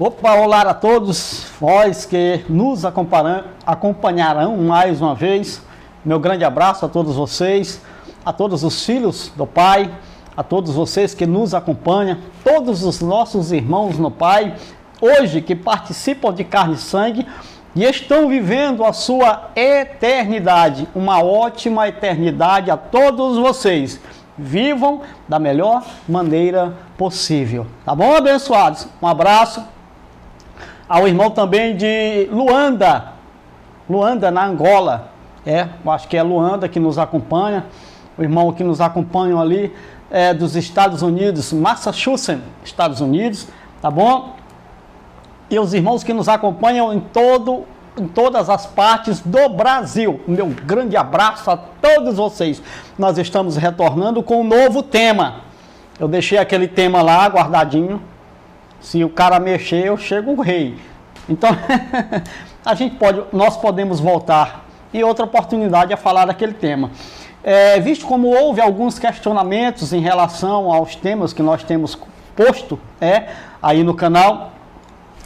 Opa, olá a todos, vós que nos acompanharão mais uma vez. Meu grande abraço a todos vocês, a todos os filhos do Pai, a todos vocês que nos acompanham, todos os nossos irmãos no Pai, hoje que participam de carne e sangue e estão vivendo a sua eternidade, uma ótima eternidade a todos vocês. Vivam da melhor maneira possível. Tá bom, abençoados? Um abraço ao irmão também de Luanda, na Angola. Eu acho que é Luanda que nos acompanha. O irmão que nos acompanha ali é dos Estados Unidos, Massachusetts, Estados Unidos, tá bom? E os irmãos que nos acompanham em todas as partes do Brasil. Meu grande abraço a todos vocês. Nós estamos retornando com um novo tema. Eu deixei aquele tema lá guardadinho. Se o cara mexer, eu chego o rei. Então, nós podemos voltar em outra oportunidade a falar daquele tema. Visto como houve alguns questionamentos em relação aos temas que nós temos posto aí no canal,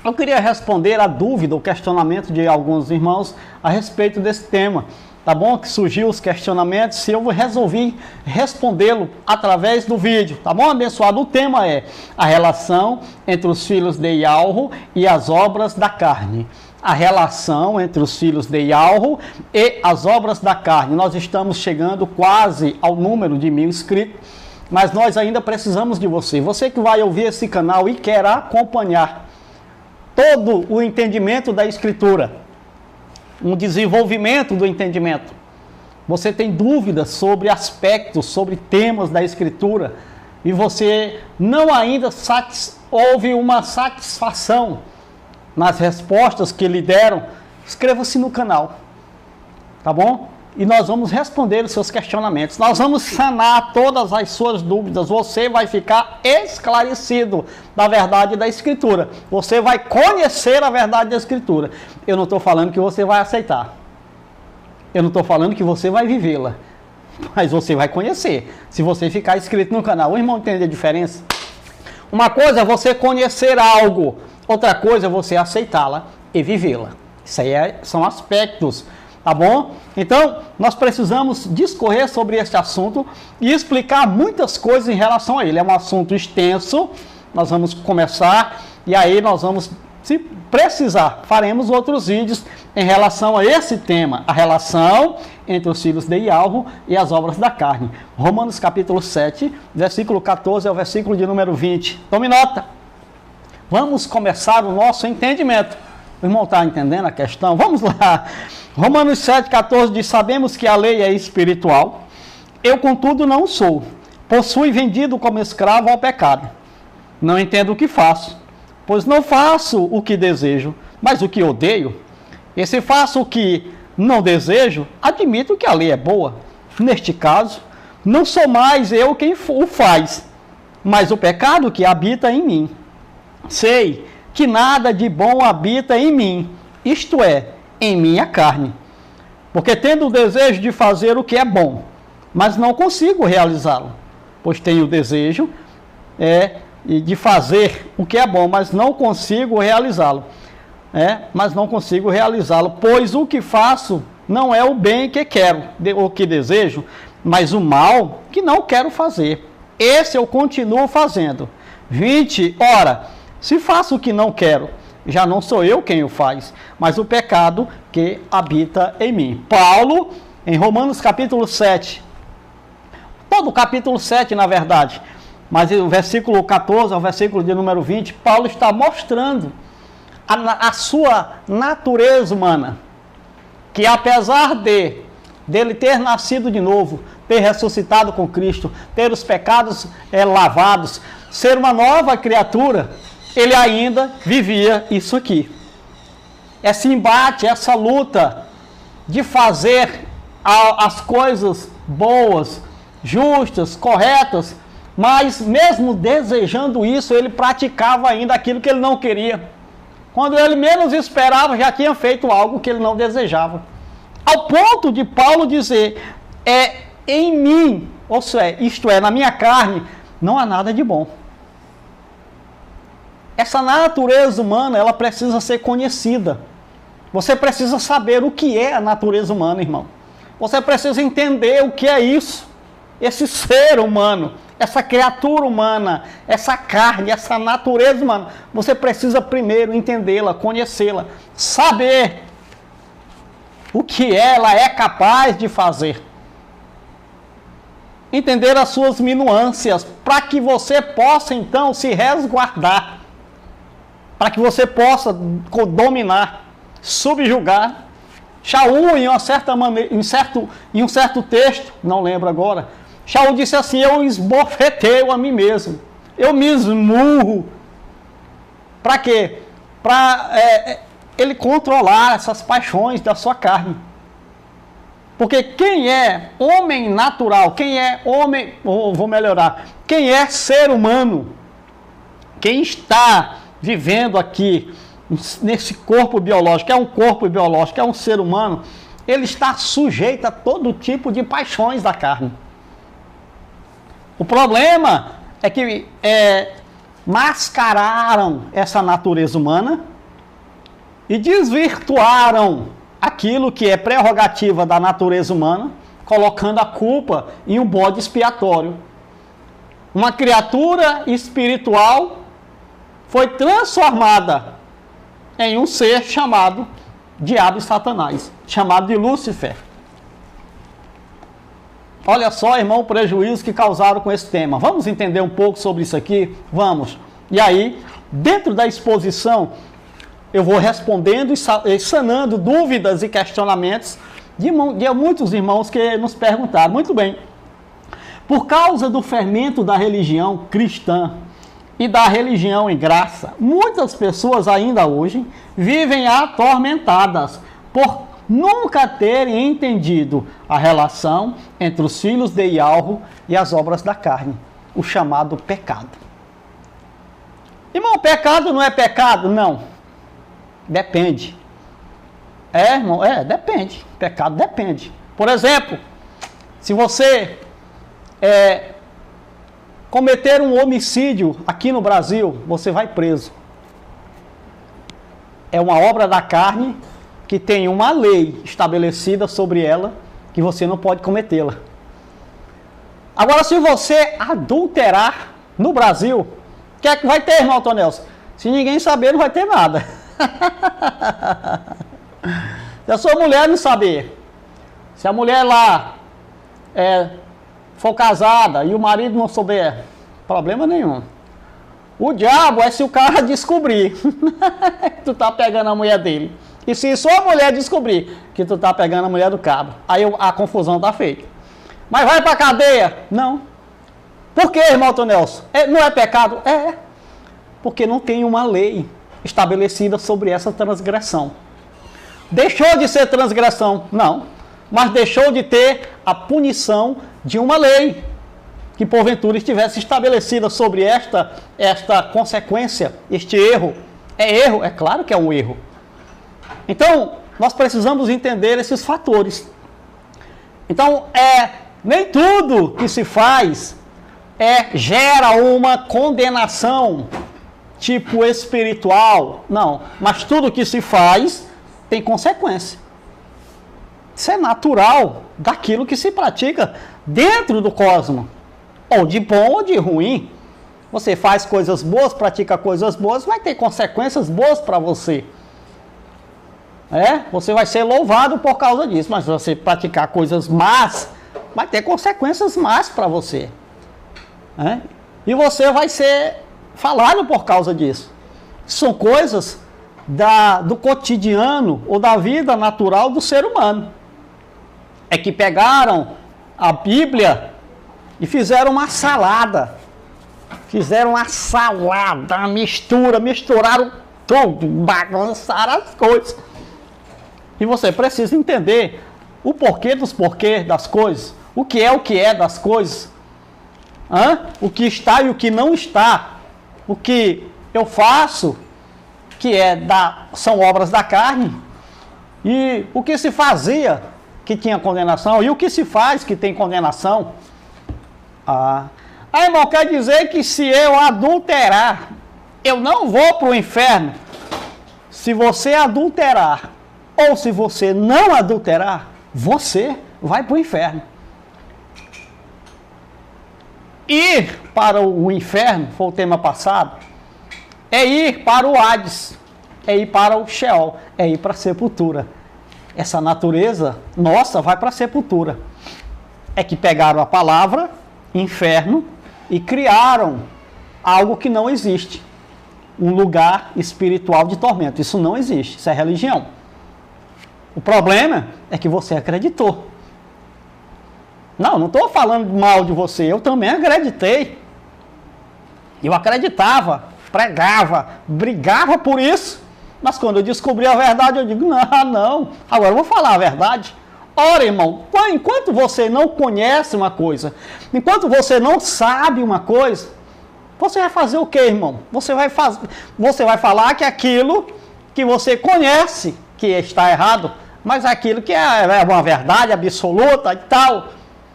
eu queria responder a dúvida, o questionamento de alguns irmãos a respeito desse tema. Tá bom? Que surgiu os questionamentos e eu resolvi respondê-lo através do vídeo. Tá bom, abençoado? O tema é a relação entre os filhos de Yahweh e as obras da carne. A relação entre os filhos de Yahweh e as obras da carne. Nós estamos chegando quase ao número de 1000 inscritos, mas nós ainda precisamos de você. Você que vai ouvir esse canal e quer acompanhar todo o entendimento da Escritura, um desenvolvimento do entendimento. Você tem dúvidas sobre aspectos, sobre temas da Escritura, e você não ainda houve uma satisfação nas respostas que lhe deram, inscreva-se no canal, tá bom? E nós vamos responder os seus questionamentos, nós vamos sanar todas as suas dúvidas, você vai ficar esclarecido da verdade da Escritura, você vai conhecer a verdade da Escritura. Eu não estou falando que você vai aceitar, eu não estou falando que você vai vivê-la, mas você vai conhecer, se você ficar inscrito no canal. O irmão entende a diferença? Uma coisa é você conhecer algo, outra coisa é você aceitá-la e vivê-la. Isso aí são aspectos. Tá bom? Então, nós precisamos discorrer sobre este assunto e explicar muitas coisas em relação a ele. É um assunto extenso, nós vamos começar e aí nós vamos, se precisar, faremos outros vídeos em relação a esse tema, a relação entre os filhos de Yahweh e as obras da carne. Romanos capítulo 7, versículo 14 ao versículo de número 20. Tome nota. Vamos começar o nosso entendimento. O irmão está entendendo a questão? Vamos lá. Romanos 7,14 diz: sabemos que a lei é espiritual, eu contudo não sou, pois fui vendido como escravo ao pecado. Não entendo o que faço, pois não faço o que desejo, mas o que odeio. E se faço o que não desejo, admito que a lei é boa. Neste caso, não sou mais eu quem o faz, mas o pecado que habita em mim. Sei que nada de bom habita em mim, isto é, em minha carne. Porque tendo o desejo de fazer o que é bom, mas não consigo realizá-lo. Pois tenho o desejo de fazer o que é bom, mas não consigo realizá-lo. Pois o que faço não é o bem que quero, o que desejo, mas o mal que não quero fazer. Esse eu continuo fazendo. 20, ora, se faço o que não quero, já não sou eu quem o faz, mas o pecado que habita em mim. Paulo, em Romanos capítulo 7, todo o capítulo 7 na verdade, mas o versículo 14 ao versículo de número 20, Paulo está mostrando a sua natureza humana, que apesar dele ter nascido de novo, ter ressuscitado com Cristo, ter os pecados lavados, ser uma nova criatura, ele ainda vivia isso aqui. Esse embate, essa luta de fazer as coisas boas, justas, corretas, mas mesmo desejando isso, ele praticava ainda aquilo que ele não queria. Quando ele menos esperava, já tinha feito algo que ele não desejava. Ao ponto de Paulo dizer, em mim, ou seja, isto é, na minha carne, não há nada de bom. essa natureza humana, ela precisa ser conhecida. Você precisa saber o que é a natureza humana, irmão. Você precisa entender o que é isso. Esse ser humano, essa criatura humana, essa carne, essa natureza humana. Você precisa primeiro entendê-la, conhecê-la, saber o que ela é capaz de fazer. Entender as suas minúcias, para que você possa então se resguardar, para que você possa dominar, subjugar. Shaul, em uma certa maneira, em um certo texto, não lembro agora, Shaul disse assim: eu esbofeteio a mim mesmo, eu me esmurro. Para quê? Para ele controlar essas paixões da sua carne. Porque quem é homem natural, quem é homem, vou melhorar, quem é ser humano, quem está vivendo aqui nesse corpo biológico, é um corpo biológico, é um ser humano, ele está sujeito a todo tipo de paixões da carne. O problema é que mascararam essa natureza humana e desvirtuaram aquilo que é prerrogativa da natureza humana, colocando a culpa em um bode expiatório. Uma criatura espiritual foi transformada em um ser chamado Diabo e Satanás, chamado de Lúcifer. Olha só, irmão, o prejuízo que causaram com esse tema. Vamos entender um pouco sobre isso aqui? Vamos. E aí, dentro da exposição, eu vou respondendo e sanando dúvidas e questionamentos de muitos irmãos que nos perguntaram. Muito bem. Por causa do fermento da religião cristã e da religião em graça, muitas pessoas ainda hoje vivem atormentadas por nunca terem entendido a relação entre os filhos de Ialro e as obras da carne, o chamado pecado. Irmão, pecado não é pecado? Não. Depende. Irmão? Depende. Pecado depende. Por exemplo, se você cometer um homicídio aqui no Brasil, você vai preso. É uma obra da carne que tem uma lei estabelecida sobre ela que você não pode cometê-la. Agora, se você adulterar no Brasil, o que é que vai ter, irmão Tonelson? Se ninguém saber, não vai ter nada. Se a sua mulher não saber, se a mulher lá for casada e o marido não souber, problema nenhum. O diabo é se o cara descobrir que tu tá pegando a mulher dele. E se sua mulher descobrir que tu tá pegando a mulher do cabo, aí a confusão tá feita. Mas vai pra cadeia? Não. Por que, irmão Tonelson? Não é pecado? Porque não tem uma lei estabelecida sobre essa transgressão. Deixou de ser transgressão? Não. Mas deixou de ter a punição de uma lei que porventura estivesse estabelecida sobre esta consequência, este erro. É erro? É claro que é um erro. Então, nós precisamos entender esses fatores. Então, nem tudo que se faz gera uma condenação tipo espiritual, não. Mas tudo que se faz tem consequência. Isso é natural daquilo que se pratica dentro do cosmos. Ou de bom ou de ruim. Você faz coisas boas, pratica coisas boas, vai ter consequências boas para você. Você vai ser louvado por causa disso. Mas se você praticar coisas más, vai ter consequências más para você. E você vai ser falado por causa disso. São coisas do cotidiano ou da vida natural do ser humano. É que pegaram a Bíblia e fizeram uma salada. Misturaram tudo, bagunçaram as coisas. E você precisa entender o porquê dos porquês das coisas, o que é das coisas, o que está e o que não está. O que eu faço, são obras da carne, e o que se fazia que tinha condenação, e o que se faz que tem condenação. Irmão, quer dizer que se eu adulterar, Eu não vou para o inferno se você adulterar. Ou se você não adulterar, você vai para o inferno. Ir para o inferno, foi o tema passado, é ir para o Hades, é ir para o Sheol, é ir para a sepultura. Essa natureza nossa vai para a sepultura. É que pegaram a palavra inferno e criaram algo que não existe. Um lugar espiritual de tormento. Isso não existe, isso é religião. O problema é que você acreditou. Não estou falando mal de você, eu também acreditei. Eu acreditava, pregava, brigava por isso. Mas quando eu descobri a verdade, eu digo, não, agora eu vou falar a verdade. Ora, irmão, enquanto você não conhece uma coisa, enquanto você não sabe uma coisa, você vai fazer o quê, irmão? Você vai falar que aquilo que você conhece que está errado, mas aquilo que é uma verdade absoluta e tal.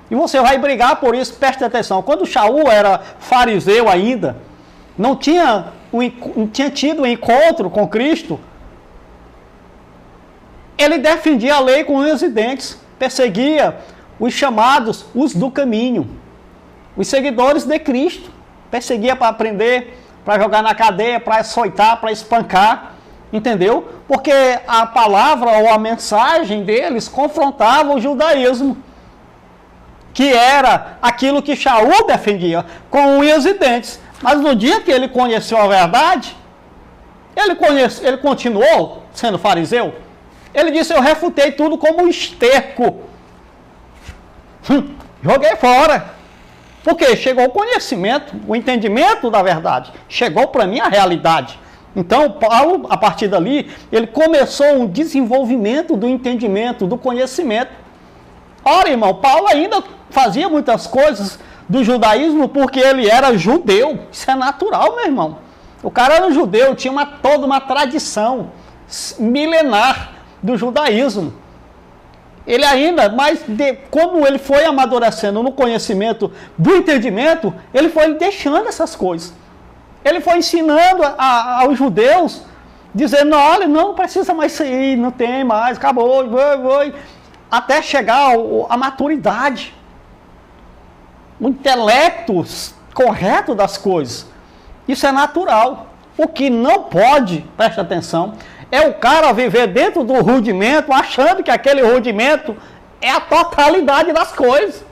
E você vai brigar por isso, preste atenção. Quando Shaul era fariseu ainda, não tinha tido um encontro com Cristo, ele defendia a lei com unhas e dentes, perseguia os chamados, os do caminho, os seguidores de Cristo, perseguia para prender, para jogar na cadeia, para açoitar, para espancar, entendeu? Porque a palavra ou a mensagem deles confrontava o judaísmo, que era aquilo que Shaul defendia, com unhas e dentes. Mas no dia que ele conheceu a verdade, ele continuou sendo fariseu. Ele disse, eu refutei tudo como um esterco. Joguei fora. Porque chegou o conhecimento, o entendimento da verdade. Chegou para mim a realidade. Então, Paulo, a partir dali, ele começou um desenvolvimento do entendimento, do conhecimento. Ora, irmão, Paulo ainda fazia muitas coisas do judaísmo porque ele era judeu. Isso é natural, meu irmão. O cara era judeu, tinha toda uma tradição milenar do judaísmo. Ele ainda, mas como ele foi amadurecendo no conhecimento do entendimento, ele foi deixando essas coisas. Ele foi ensinando aos judeus, dizendo, olha, não precisa mais sair, não tem mais, acabou, até chegar à maturidade. O intelecto correto das coisas. Isso é natural. O que não pode, preste atenção, é o cara viver dentro do rudimento, achando que aquele rudimento é a totalidade das coisas.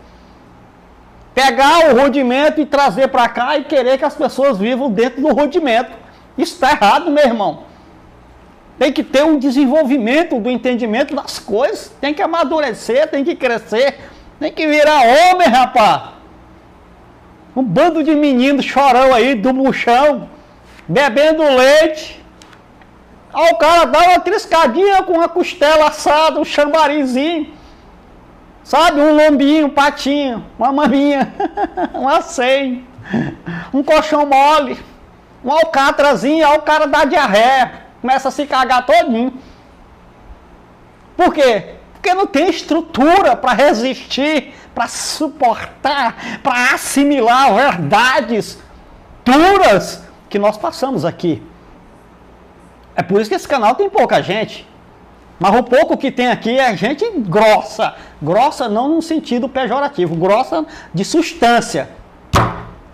Pegar o rudimento e trazer para cá e querer que as pessoas vivam dentro do rudimento. Isso está errado, meu irmão. Tem que ter um desenvolvimento do entendimento das coisas. Tem que amadurecer, tem que crescer, tem que virar homem, rapaz. Um bando de meninos chorão aí do buchão, bebendo leite. Aí o cara dá uma triscadinha com uma costela assada, um chambarizinho, sabe? Um lombinho, um patinho, uma maminha, um aceio, um colchão mole, um alcatrazinho, aí o cara dá diarreia, começa a se cagar todinho. Por quê? Porque não tem estrutura para resistir, para suportar, para assimilar verdades duras que nós passamos aqui. É por isso que esse canal tem pouca gente. Mas o pouco que tem aqui é gente grossa. Grossa não no sentido pejorativo, grossa de substância.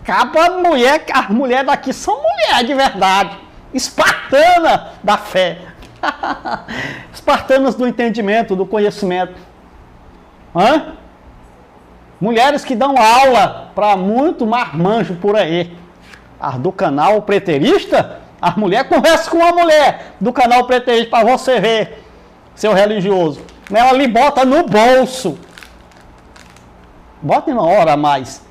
As mulheres daqui são mulheres de verdade. Espartana da fé. Espartanas do entendimento, do conhecimento. Mulheres que dão aula para muito marmanjo por aí. As do canal preterista, as mulheres conversam com uma mulher do canal preterista para você ver, seu religioso. Ela lhe bota no bolso. Bota uma hora a mais.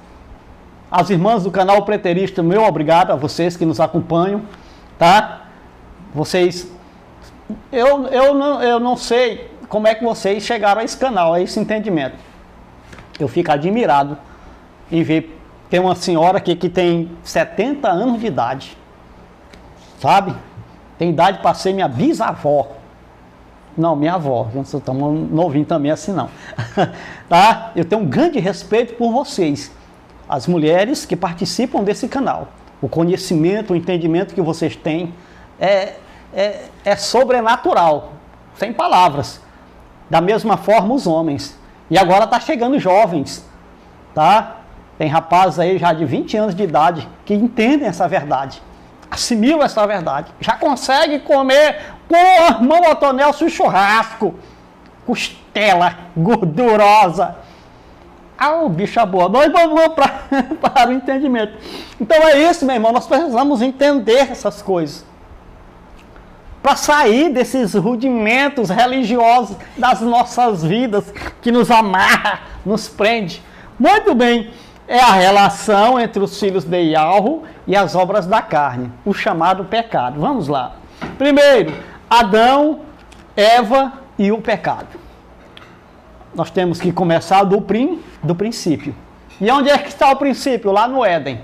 As irmãs do canal preterista, meu obrigado a vocês que nos acompanham, tá? Vocês, eu não sei como é que vocês chegaram a esse canal, a esse entendimento. Eu fico admirado em ver, tem uma senhora aqui que tem 70 anos de idade, sabe? Tem idade para ser minha bisavó. Não, minha avó, não sou tão novinho também assim não. Tá? Eu tenho um grande respeito por vocês, as mulheres que participam desse canal. o conhecimento, o entendimento que vocês têm é sobrenatural, sem palavras. Da mesma forma os homens. E agora está chegando jovens, tá? Tem rapazes aí já de 20 anos de idade que entendem essa verdade, assimilam essa verdade, já conseguem comer com o irmão Otonelson churrasco, costela gordurosa. O bicho é boa. Nós vamos para o entendimento. Então é isso, meu irmão, nós precisamos entender essas coisas para sair desses rudimentos religiosos das nossas vidas que nos amarra, nos prende. Muito bem, é a relação entre os filhos de Yahweh e as obras da carne, o chamado pecado. Vamos lá. Primeiro, Adão, Eva e o pecado. Nós temos que começar do princípio. E onde é que está o princípio? Lá no Éden,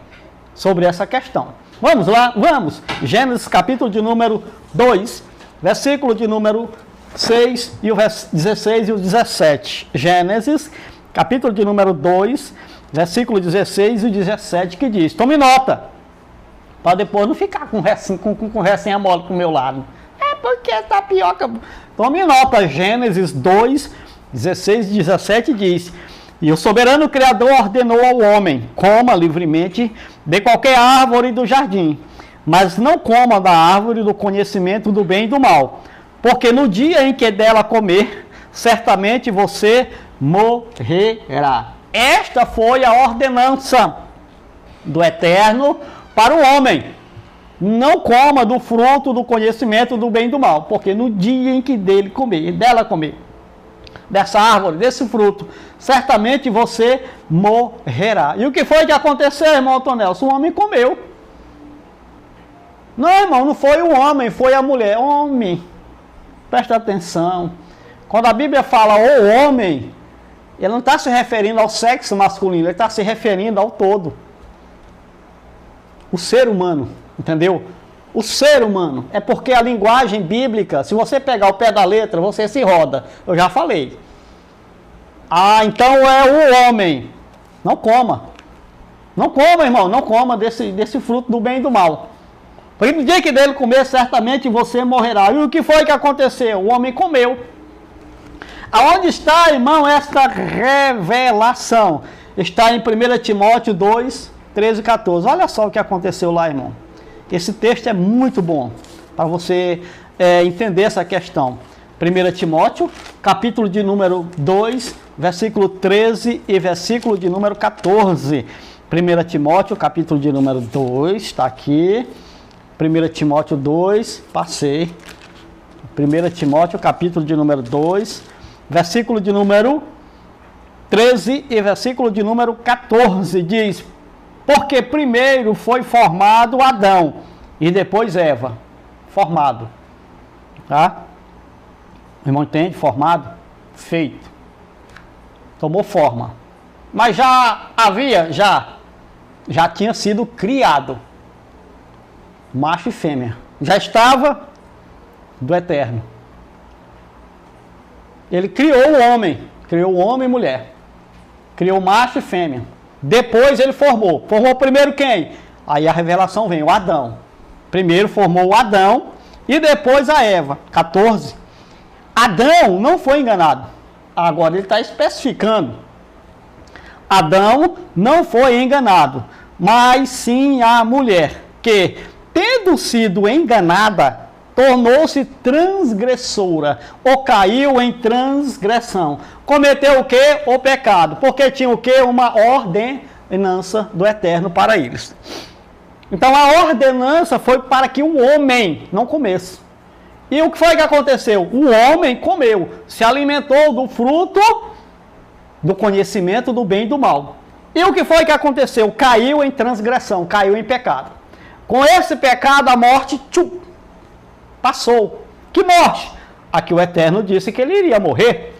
sobre essa questão. Vamos lá, vamos. Gênesis capítulo de número 2, versículo de número 6 e o 16 e o 17. Gênesis capítulo de número 2, versículo 16 e 17, que diz, tome nota, para depois não ficar com conversinha mole pro meu lado. É porque é tapioca. Tome nota, Gênesis 2, 16 e 17 diz, e o soberano Criador ordenou ao homem, coma livremente de qualquer árvore do jardim, mas não coma da árvore do conhecimento do bem e do mal, porque no dia em que dela comer, certamente você morrerá. Esta foi a ordenança do Eterno para o homem. Não coma do fruto do conhecimento do bem e do mal, porque no dia em que dela comer, dessa árvore, desse fruto, certamente você morrerá. E o que foi que aconteceu, irmão Otonelson? O homem comeu. Não, irmão, não foi o homem, foi a mulher. Homem, presta atenção. Quando a Bíblia fala o homem, ele não está se referindo ao sexo masculino, ele está se referindo ao todo. O ser humano, entendeu? O ser humano. É porque a linguagem bíblica, se você pegar o pé da letra, você se roda. Eu já falei. Então é o homem. Não coma. Não coma, irmão, não coma desse fruto do bem e do mal. Porque no dia que dele comer, certamente você morrerá. E o que foi que aconteceu? O homem comeu. Aonde está, irmão, esta revelação? Está em 1 Timóteo 2, 13 e 14. Olha só o que aconteceu lá, irmão. Esse texto é muito bom para você entender essa questão. 1 Timóteo, capítulo de número 2, versículo 13 e versículo de número 14. 1 Timóteo, capítulo de número 2, está aqui. 1 Timóteo 2, passei. 1 Timóteo, capítulo de número 2, versículo de número 13 e versículo de número 14, diz, porque primeiro foi formado Adão e depois Eva. Formado. Tá? O irmão entende? Formado? Feito. Tomou forma. Mas já havia, já tinha sido criado. Macho e fêmea. Já estava do Eterno. Ele criou o homem e mulher. Criou macho e fêmea. Depois ele formou. Formou primeiro quem? Aí a revelação vem, o Adão. Primeiro formou o Adão e depois a Eva. 14. Adão não foi enganado. Agora ele está especificando. Adão não foi enganado, mas sim a mulher, que, tendo sido enganada, tornou-se transgressora, ou caiu em transgressão. Cometeu o quê? O pecado. Porque tinha o quê? Uma ordenança do Eterno para eles. Então a ordenança foi para que o homem não comesse. E o que foi que aconteceu? O homem comeu, se alimentou do fruto do conhecimento do bem e do mal. E o que foi que aconteceu? Caiu em transgressão, caiu em pecado. Com esse pecado, a morte passou. Que morte? A que o Eterno disse que ele iria morrer.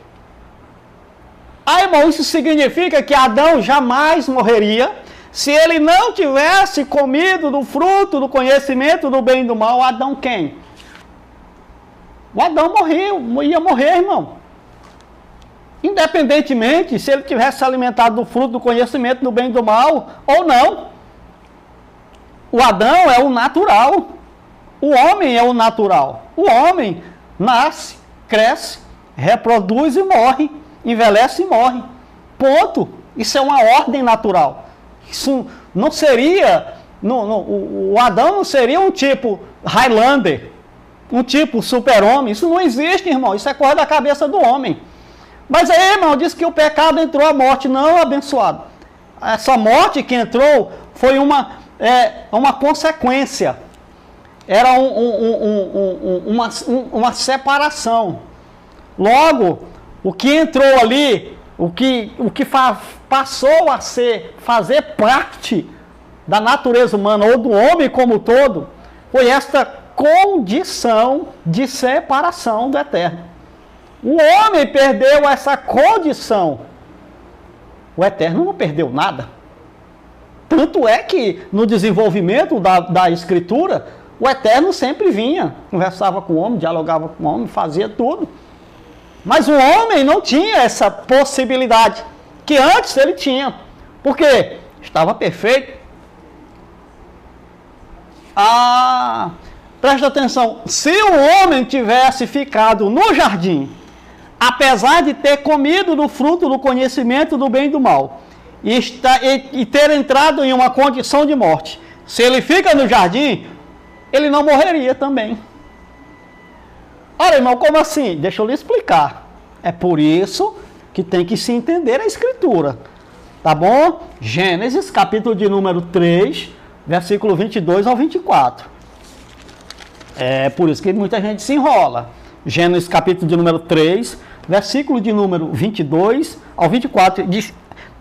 Irmão, isso significa que Adão jamais morreria se ele não tivesse comido do fruto do conhecimento do bem e do mal. Adão quem? O Adão morreu, ia morrer, irmão. Independentemente se ele tivesse se alimentado do fruto do conhecimento do bem e do mal ou não. O Adão é o natural. O homem é o natural. O homem nasce, cresce, reproduz e morre. Envelhece e morre. Ponto. Isso é uma ordem natural. Isso não seria... o Adão não seria um tipo Highlander, um tipo super-homem. Isso não existe, irmão. Isso é coisa da cabeça do homem. Mas aí, irmão, diz que o pecado entrou, a morte não, abençoado. Essa morte que entrou foi uma consequência. Era uma separação. Logo, o que entrou ali, o que passou a fazer parte da natureza humana ou do homem como um todo, foi esta condição de separação do eterno. O homem perdeu essa condição. O eterno não perdeu nada. Tanto é que no desenvolvimento da escritura, o eterno sempre vinha, conversava com o homem, dialogava com o homem, fazia tudo. Mas o homem não tinha essa possibilidade, que antes ele tinha. Por quê? Estava perfeito. Presta atenção, se o homem tivesse ficado no jardim, apesar de ter comido do fruto do conhecimento do bem e do mal, e ter entrado em uma condição de morte, se ele fica no jardim, ele não morreria também. Olha, irmão, como assim? Deixa eu lhe explicar. É por isso que tem que se entender a escritura. Tá bom? Gênesis, capítulo de número 3, versículo 22 ao 24. É por isso que muita gente se enrola. Gênesis, capítulo de número 3, versículo de número 22 ao 24. Diz: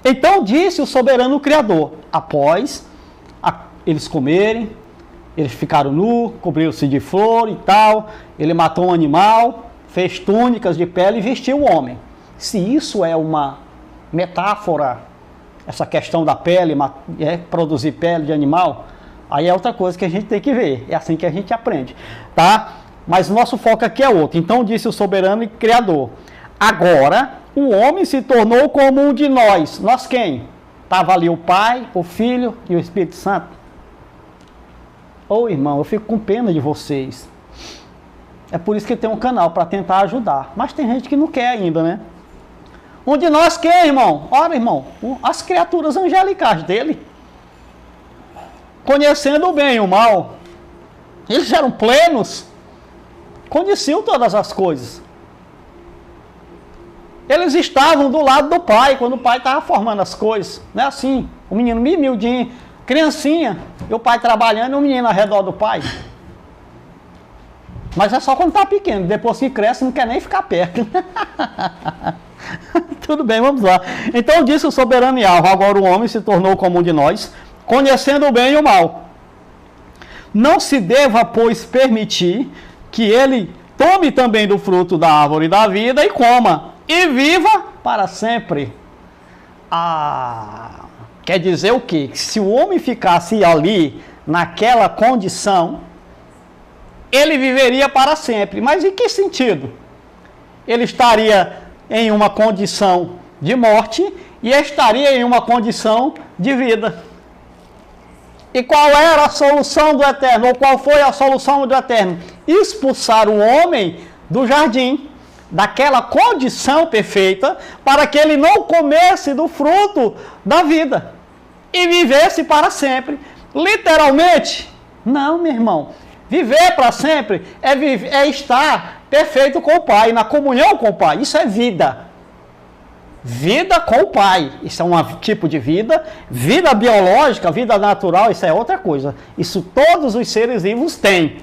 então disse o soberano Criador, após eles comerem, eles ficaram nus, cobriram-se de flor e tal, ele matou um animal, fez túnicas de pele e vestiu o homem. Se isso é uma metáfora, essa questão da pele, produzir pele de animal, aí é outra coisa que a gente tem que ver. É assim que a gente aprende, tá? Mas o nosso foco aqui é outro. Então disse o soberano e Criador: agora o homem se tornou como um de nós. Nós quem? Estava ali o Pai, o Filho e o Espírito Santo. Ô irmão, eu fico com pena de vocês. É por isso que tem um canal, para tentar ajudar. Mas tem gente que não quer ainda, né? Um de nós quem, irmão? Ora, irmão, as criaturas angelicais dele. Conhecendo o bem e o mal. Eles eram plenos. Conheciam todas as coisas. Eles estavam do lado do pai, quando o pai estava formando as coisas. Não é assim, o menino miudinho, criancinha, e o pai trabalhando e o menino ao redor do pai. Mas é só quando está pequeno, depois que cresce não quer nem ficar perto. Tudo bem, vamos lá. Então disse o soberano Yahweh: agora o homem se tornou como um de nós, conhecendo o bem e o mal. Não se deva, pois, permitir que ele tome também do fruto da árvore da vida e coma, e viva para sempre. Quer dizer o quê? Se o homem ficasse ali, naquela condição, ele viveria para sempre. Mas em que sentido? Ele estaria em uma condição de morte e estaria em uma condição de vida. E qual era a solução do Eterno? Ou qual foi a solução do Eterno? Expulsar o homem do jardim, daquela condição perfeita, para que ele não comesse do fruto da vida e vivesse para sempre. Literalmente? Não, meu irmão. Viver para sempre é estar perfeito com o Pai, na comunhão com o Pai. Isso é vida. Vida com o Pai. Isso é um tipo de vida. Vida biológica, vida natural, isso é outra coisa. Isso todos os seres vivos têm.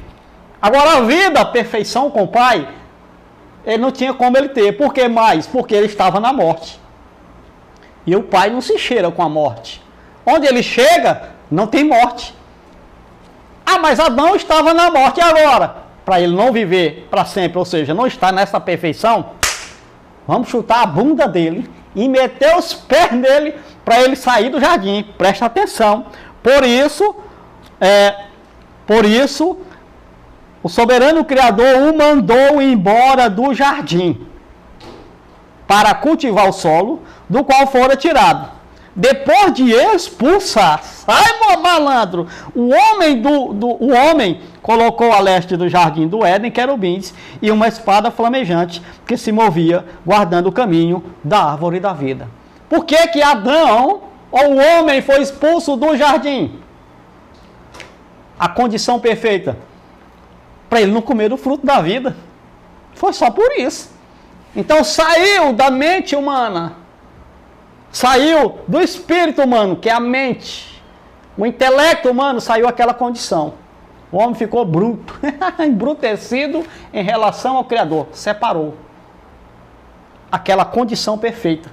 Agora a vida, a perfeição com o Pai, ele não tinha como ele ter. Por que mais? Porque ele estava na morte. E o Pai não se cheira com a morte. Onde ele chega, não tem morte. Mas Adão estava na morte. E agora? Para ele não viver para sempre, ou seja, não estar nessa perfeição, vamos chutar a bunda dele e meter os pés dele para ele sair do jardim. Presta atenção. Por isso, o soberano Criador o mandou embora do jardim para cultivar o solo do qual fora tirado. depois de expulsar, sai malandro, o homem colocou a leste do jardim do Éden querubins e uma espada flamejante que se movia guardando o caminho da árvore da vida. Por que que Adão, ou o homem, foi expulso do jardim? A condição perfeita para ele não comer o fruto da vida. Foi só por isso. Então saiu da mente humana, saiu do espírito humano, que é a mente, o intelecto humano, saiu aquela condição. O homem ficou bruto, embrutecido em relação ao Criador, separou aquela condição perfeita.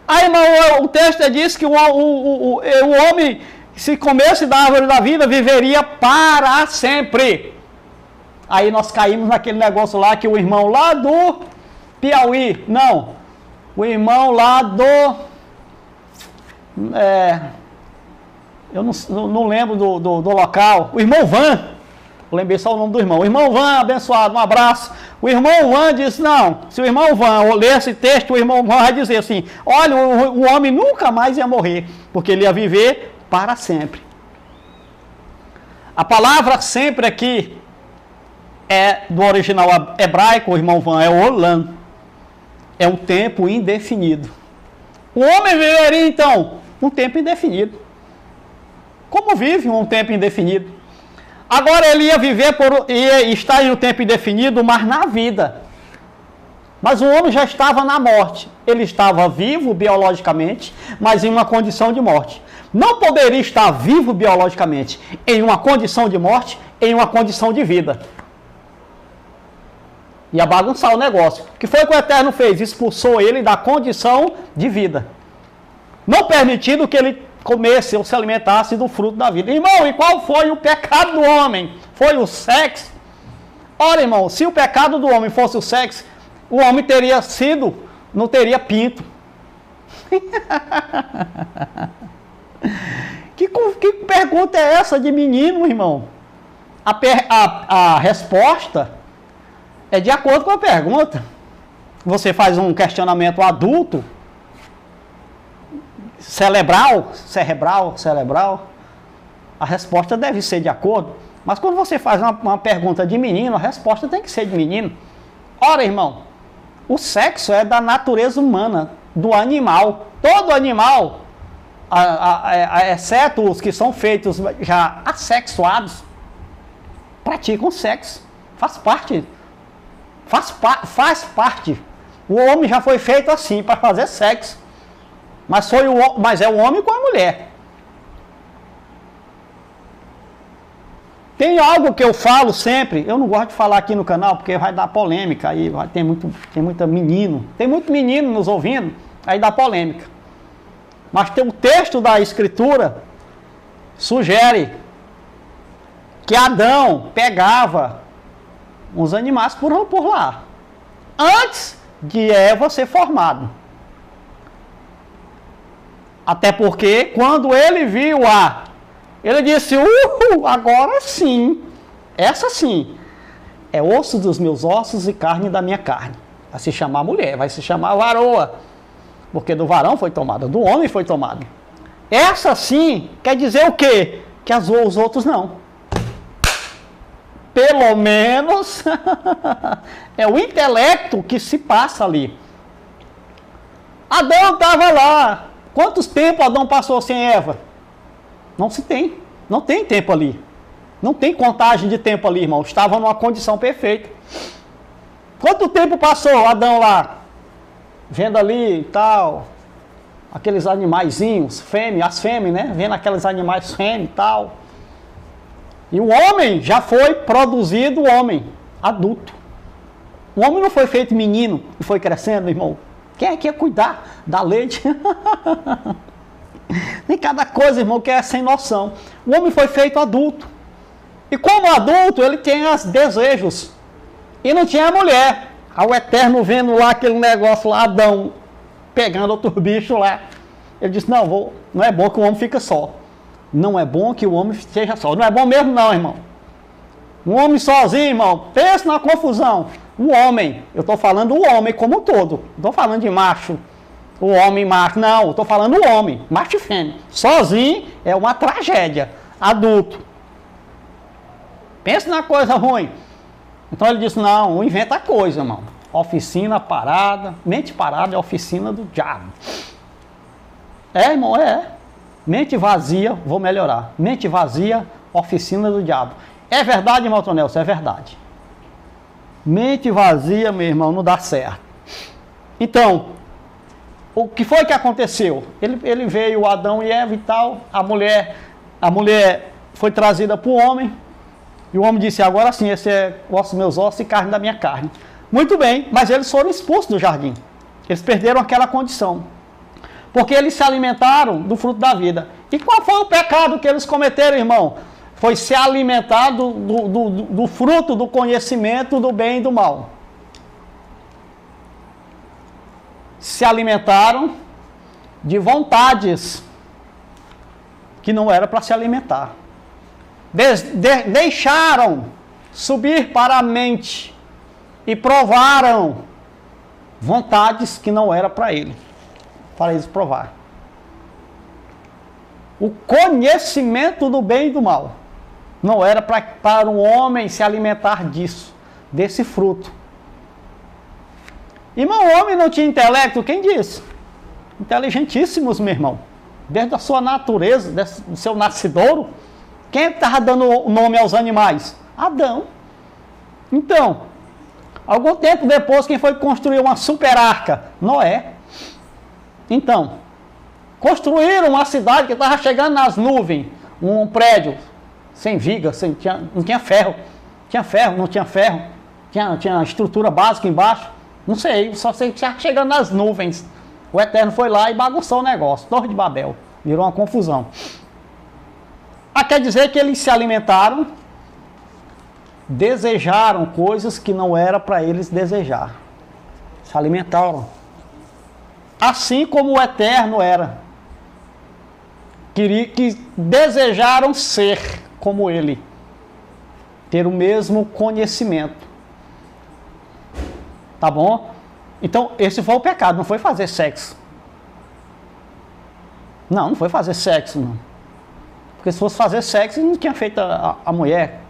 Aí, irmão, o texto diz que o homem, se comesse da árvore da vida, viveria para sempre. Aí nós caímos naquele negócio lá que o irmão lá do Piauí, não, o irmão lá do, eu não lembro do local, o irmão Van, eu lembrei só o nome do irmão, o irmão Van, abençoado, um abraço. O irmão Van disse, não, se o irmão Van ler esse texto, o irmão Van vai dizer assim, olha, o homem nunca mais ia morrer, porque ele ia viver para sempre. A palavra sempre aqui é do original hebraico, o irmão Van, é olam, é um tempo indefinido. O homem viveria então um tempo indefinido. Como vive um tempo indefinido? Agora ele ia viver, ia estar em um tempo indefinido, mas na vida. Mas o homem já estava na morte. Ele estava vivo biologicamente, mas em uma condição de morte. Não poderia estar vivo biologicamente em uma condição de morte, em uma condição de vida. Ia bagunçar o negócio. O que foi que o Eterno fez? Expulsou ele da condição de vida. Não permitindo que ele comesse ou se alimentasse do fruto da vida. Irmão, e qual foi o pecado do homem? Foi o sexo? Ora, irmão, se o pecado do homem fosse o sexo, o homem teria sido, não teria pinto. Que pergunta é essa de menino, irmão? A resposta é de acordo com a pergunta. Você faz um questionamento adulto, cerebral, a resposta deve ser de acordo. Mas quando você faz uma pergunta de menino, a resposta tem que ser de menino. Ora, irmão, o sexo é da natureza humana, do animal. Todo animal, exceto os que são feitos já assexuados, praticam sexo. Faz parte. Faz parte. O homem já foi feito assim, para fazer sexo. Mas é o homem com a mulher. Tem algo que eu falo sempre, eu não gosto de falar aqui no canal, porque vai dar polêmica, aí tem muito menino nos ouvindo, aí dá polêmica. Mas tem o texto da Escritura, sugere que Adão pegava uns animais por lá, antes de Eva ser formado. Até porque, quando ele viu ele disse, agora sim, essa sim, é osso dos meus ossos e carne da minha carne. Vai se chamar mulher, vai se chamar varoa, porque do varão foi tomada, do homem foi tomada. Essa sim, quer dizer o quê? Que os outros não. Pelo menos, é o intelecto que se passa ali. Adão estava lá. Quantos tempos Adão passou sem Eva? Não tem tempo ali. Não tem contagem de tempo ali, irmão. Estava numa condição perfeita. Quanto tempo passou Adão lá? Vendo ali e tal, aqueles animaizinhos, as fêmeas, né? Vendo aqueles animais fêmeas e tal. E o homem já foi produzido, o homem adulto. O homem não foi feito menino e foi crescendo, irmão. Quem é que ia cuidar da leite? Nem cada coisa, irmão, que é sem noção. O homem foi feito adulto. E como adulto, ele tem os desejos. E não tinha a mulher. Aí o Eterno vendo lá aquele negócio lá, Adão, pegando outro bicho lá. Ele disse, não é bom que o homem fique só. Não é bom que o homem esteja só. Não é bom mesmo não, irmão. Um homem sozinho, irmão, pensa na confusão. O homem, eu estou falando o homem como um todo. Não estou falando de macho. O homem macho, não, estou falando o homem, macho e fêmea. Sozinho é uma tragédia. Adulto. Pensa na coisa ruim. Então ele disse, não, inventa coisa, irmão. Oficina parada, mente parada é oficina do diabo. É, irmão, é. Mente vazia, vou melhorar. Mente vazia, oficina do diabo. É verdade, irmão Tonelson? É verdade. Mente vazia, meu irmão, não dá certo. Então, o que foi que aconteceu? Ele veio, Adão e Eva e tal, a mulher foi trazida para o homem, e o homem disse, agora sim, esse é osso dos meus ossos e carne da minha carne. Muito bem, mas eles foram expulsos do jardim. Eles perderam aquela condição. Porque eles se alimentaram do fruto da vida. E qual foi o pecado que eles cometeram, irmão? Foi se alimentar do fruto do conhecimento do bem e do mal. Se alimentaram de vontades que não era para se alimentar. Deixaram subir para a mente e provaram vontades que não era para eles provar. O conhecimento do bem e do mal não era para um homem se alimentar disso, desse fruto. Irmão, o homem não tinha intelecto, quem disse? Inteligentíssimos, meu irmão. Desde a sua natureza, do seu nascidouro. Quem estava dando o nome aos animais? Adão. Então, algum tempo depois, quem foi construir uma super arca? Noé. Então, construíram uma cidade que estava chegando nas nuvens, um prédio sem viga, não tinha ferro. Tinha ferro, não tinha ferro. Tinha estrutura básica embaixo. Não sei, só sei que estava chegando nas nuvens. O Eterno foi lá e bagunçou o negócio. Torre de Babel. Virou uma confusão. Quer dizer que eles se alimentaram, desejaram coisas que não era para eles desejar. Se alimentaram. Assim como o Eterno era. Que desejaram ser como ele. Ter o mesmo conhecimento. Tá bom? Então, esse foi o pecado, não foi fazer sexo. Não foi fazer sexo, não. Porque se fosse fazer sexo, não tinha feito a mulher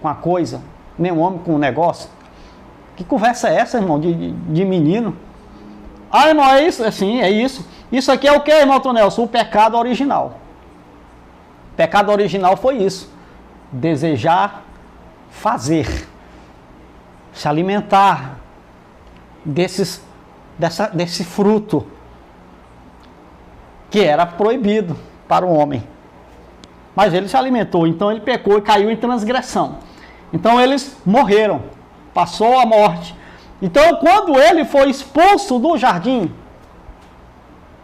com a coisa, nem o homem com o negócio. Que conversa é essa, irmão, de menino? Irmão, é isso? Sim, é isso. Isso aqui é o que, irmão Tonelson? O pecado original. O pecado original foi isso. Desejar fazer. Se alimentar desse fruto que era proibido para o homem. Mas ele se alimentou, então ele pecou e caiu em transgressão. Então eles morreram, passou a morte. Então quando ele foi expulso do jardim,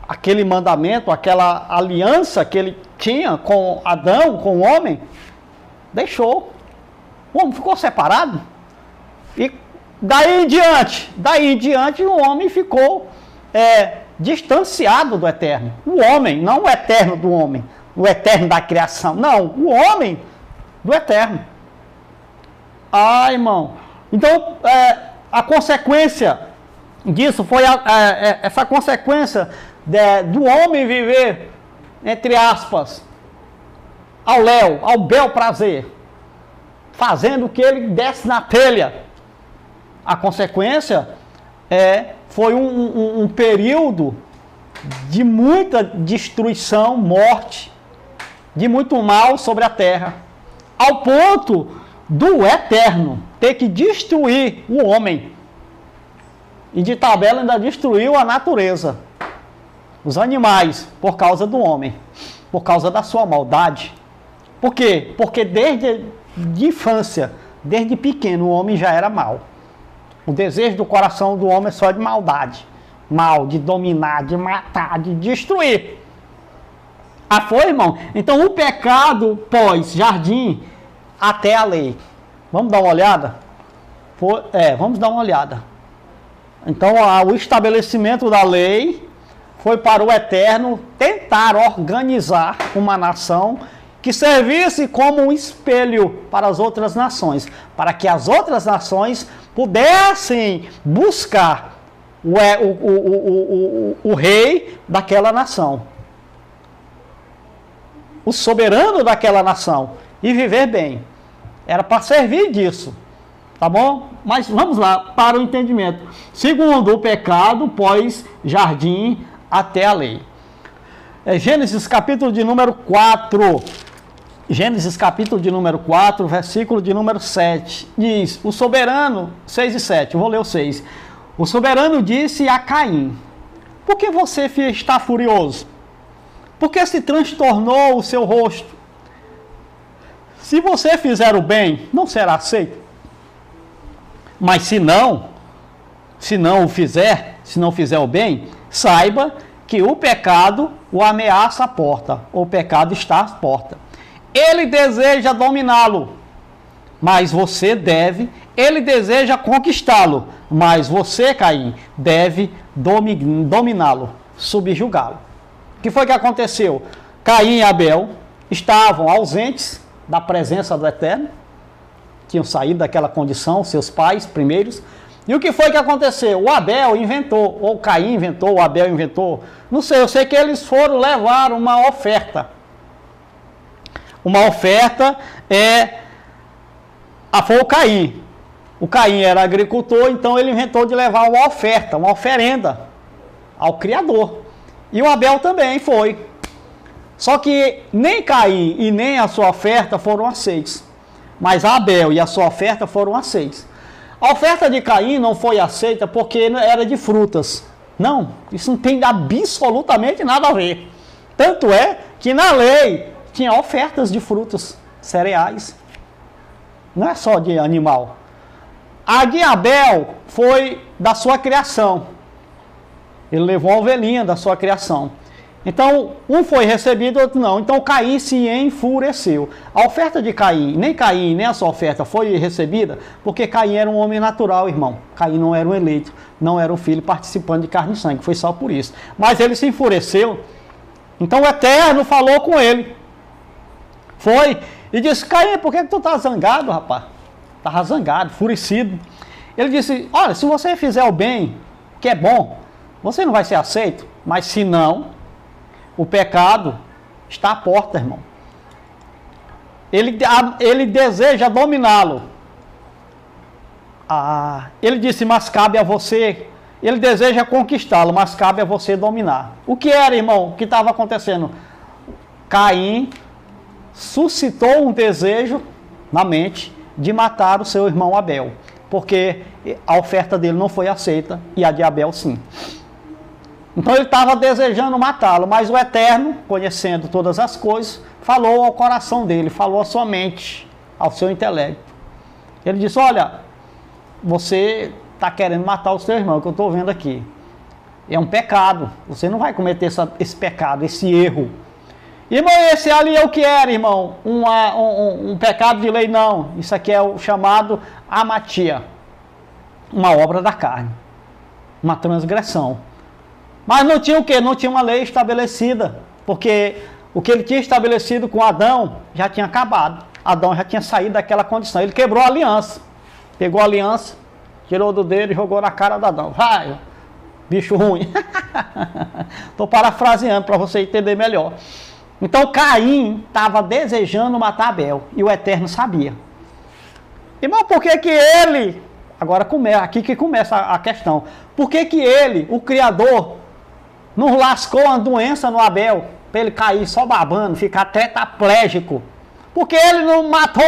aquele mandamento, aquela aliança que ele tinha com Adão, com o homem, deixou. O homem ficou separado. E daí em diante o homem ficou distanciado do Eterno. O homem, não o Eterno do homem, o Eterno da criação. Não, o homem do Eterno. Irmão. Então, a consequência disso foi essa consequência do homem viver, entre aspas, ao bel prazer, fazendo o que ele desse na telha. A consequência foi um período de muita destruição, morte, de muito mal sobre a terra, ao ponto do Eterno ter que destruir o homem. E de tabela ainda destruiu a natureza, os animais, por causa do homem, por causa da sua maldade. Por quê? Porque desde de infância, desde pequeno, o homem já era mau. O desejo do coração do homem é só de maldade. Mal, de dominar, de matar, de destruir. Foi, irmão? Então, o pecado pós-jardim até a lei. Vamos dar uma olhada? Vamos dar uma olhada. Então, o estabelecimento da lei foi para o Eterno tentar organizar uma nação que servisse como um espelho para as outras nações, para que as outras nações pudessem buscar o rei daquela nação, o soberano daquela nação, e viver bem. Era para servir disso, tá bom? Mas vamos lá, para o entendimento. Segundo, o pecado pós jardim até a lei. Gênesis capítulo de número 4. Gênesis capítulo de número 4, versículo de número 7. Diz, o soberano, 6 e 7, eu vou ler o 6. O soberano disse a Caim, por que você está furioso? Por que se transtornou o seu rosto? Se você fizer o bem, não será aceito. Mas se não fizer o bem, saiba que o pecado o ameaça à porta, o pecado está à porta. Ele deseja dominá-lo, mas você deve, ele deseja conquistá-lo, mas você, Caim, deve dominá-lo, subjugá-lo. O que foi que aconteceu? Caim e Abel estavam ausentes da presença do Eterno, tinham saído daquela condição, seus pais primeiros. E o que foi que aconteceu? O Abel inventou, ou Caim inventou, o Abel inventou, não sei, eu sei que eles foram levar uma oferta. Uma oferta foi o Caim. O Caim era agricultor, então ele inventou de levar uma oferta, uma oferenda ao Criador. E o Abel também foi. Só que nem Caim e nem a sua oferta foram aceitos. Mas Abel e a sua oferta foram aceitos. A oferta de Caim não foi aceita porque era de frutas. Não, isso não tem absolutamente nada a ver. Tanto é que na lei tinha ofertas de frutas, cereais. Não é só de animal. A de Abel foi da sua criação. Ele levou a ovelhinha da sua criação. Então, um foi recebido, outro não. Então, Caim se enfureceu. A oferta de Caim, nem a sua oferta foi recebida, porque Caim era um homem natural, irmão. Caim não era um eleito, não era um filho participante de carne e sangue. Foi só por isso. Mas ele se enfureceu. Então, o Eterno falou com ele. Foi e disse, Caim, por que tu tá zangado, rapaz? Estava zangado, enfurecido. Ele disse, olha, se você fizer o bem, que é bom, você não vai ser aceito, mas se não, o pecado está à porta, irmão. Ele deseja dominá-lo. Ele disse, mas cabe a você. Ele deseja conquistá-lo, mas cabe a você dominar. O que era, irmão? O que estava acontecendo? Caim suscitou um desejo na mente de matar o seu irmão Abel, porque a oferta dele não foi aceita e a de Abel sim. Então ele estava desejando matá-lo, mas o Eterno, conhecendo todas as coisas, falou ao coração dele, falou à sua mente, ao seu intelecto. Ele disse, olha, você está querendo matar o seu irmão, que eu estou vendo aqui. É um pecado, você não vai cometer esse pecado, esse erro. Irmão, esse ali é o que era, irmão? Um pecado de lei? Não. Isso aqui é o chamado amatia. Uma obra da carne. Uma transgressão. Mas não tinha o quê? Não tinha uma lei estabelecida. Porque o que ele tinha estabelecido com Adão já tinha acabado. Adão já tinha saído daquela condição. Ele quebrou a aliança. Pegou a aliança, tirou do dedo e jogou na cara de Adão. Vai, bicho ruim. Estou parafraseando para você entender melhor. Então Caim estava desejando matar Abel e o Eterno sabia. Irmão, por que que ele... Agora aqui que começa a questão. Por que que ele, o Criador, não lascou uma doença no Abel para ele cair só babando, ficar tetraplégico? Por que ele não matou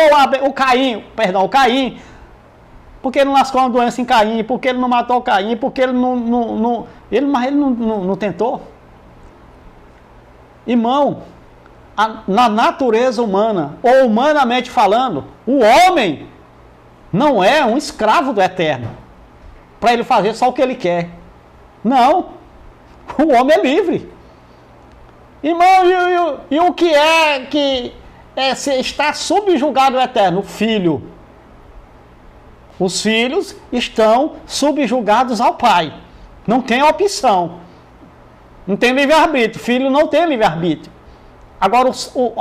o Caim? Por que ele não lascou uma doença em Caim? Por que ele não matou o Caim? Por que ele não tentou? Irmão, na natureza humana, ou humanamente falando, o homem não é um escravo do Eterno, para ele fazer só o que ele quer. Não, o homem é livre. Irmão, e o que está subjugado ao Eterno? O filho. Os filhos estão subjugados ao pai. Não tem opção. Não tem livre-arbítrio. Filho não tem livre-arbítrio. Agora,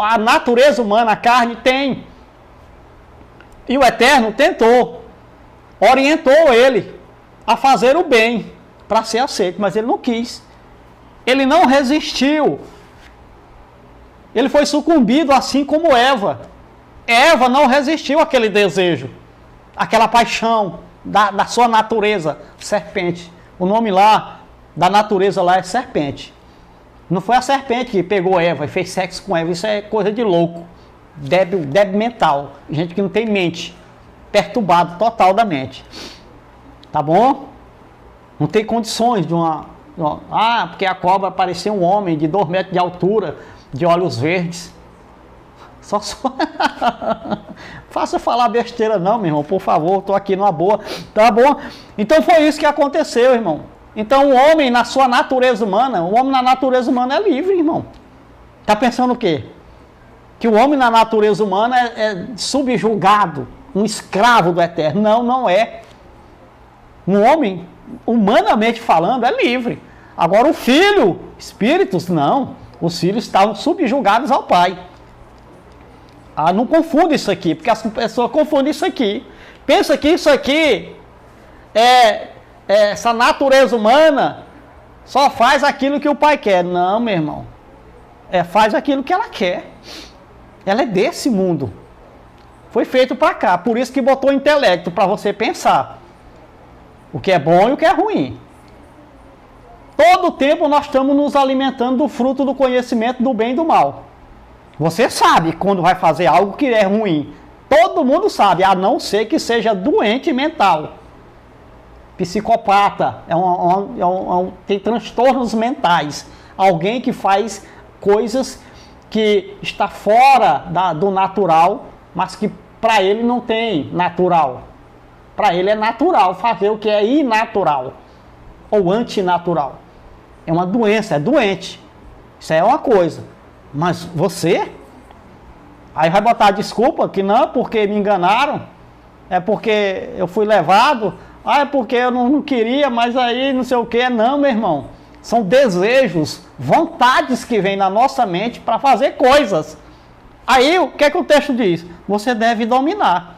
a natureza humana, a carne, tem. E o Eterno tentou, orientou ele a fazer o bem, para ser aceito, mas ele não quis. Ele não resistiu. Ele foi sucumbido assim como Eva. Eva não resistiu àquele desejo, àquela paixão da sua natureza, serpente. O nome lá, da natureza lá é serpente. Não foi a serpente que pegou Eva e fez sexo com Eva, isso é coisa de louco, débil mental, gente que não tem mente, perturbado total da mente. Tá bom? Não tem condições de porque a cobra parecia um homem de 2 metros de altura, de olhos verdes. Só faça falar besteira não, meu irmão, por favor, estou aqui numa boa, tá bom? Então foi isso que aconteceu, irmão. Então o homem na sua natureza humana, o homem na natureza humana é livre, irmão. Tá pensando o quê? Que o homem na natureza humana é subjugado, um escravo do eterno. Não, não é. Um homem, humanamente falando, é livre. Agora o filho, espíritos, não. Os filhos estavam subjugados ao pai. Não confunde isso aqui, porque as pessoas confundem isso aqui. Pensa que isso aqui essa natureza humana só faz aquilo que o pai quer. Não, meu irmão. Faz aquilo que ela quer. Ela é desse mundo. Foi feito para cá. Por isso que botou intelecto, para você pensar. O que é bom e o que é ruim. Todo o tempo nós estamos nos alimentando do fruto do conhecimento do bem e do mal. Você sabe quando vai fazer algo que é ruim. Todo mundo sabe, a não ser que seja doente mental. Psicopata, tem transtornos mentais. Alguém que faz coisas que está fora do natural, mas que para ele não tem natural. Para ele é natural fazer o que é inatural ou antinatural. É uma doença, é doente. Isso é uma coisa. Mas você, aí vai botar desculpa que não, porque me enganaram, é porque eu fui levado, é porque eu não queria, mas aí não sei o que. Não, meu irmão, são desejos, vontades que vêm na nossa mente para fazer coisas. Aí o que é que o texto diz? Você deve dominar.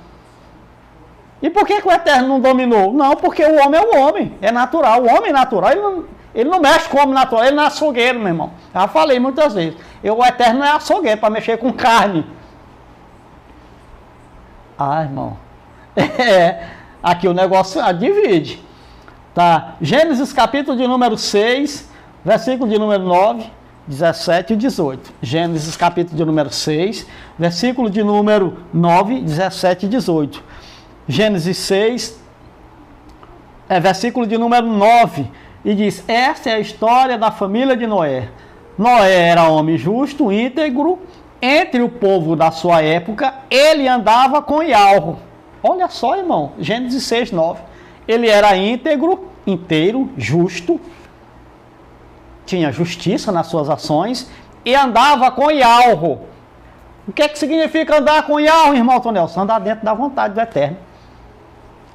E por que o Eterno não dominou? Não, porque o homem é o homem, é natural. O homem é natural, ele não mexe com o homem natural, ele não é açougueiro, meu irmão. Já falei muitas vezes. O Eterno não é açougueiro para mexer com carne. Irmão. Aqui o negócio divide. Tá? Gênesis capítulo de número 6, versículo de número 9, 17 e 18. Gênesis capítulo de número 6, versículo de número 9, 17 e 18. Gênesis 6, versículo de número 9. E diz, esta é a história da família de Noé. Noé era homem justo, íntegro, entre o povo da sua época, ele andava com Ialro. Olha só, irmão, Gênesis 6, 9. Ele era íntegro, inteiro, justo, tinha justiça nas suas ações e andava com Ialro. O que é que significa andar com Ialro, irmão Tonelson? Andar dentro da vontade do Eterno.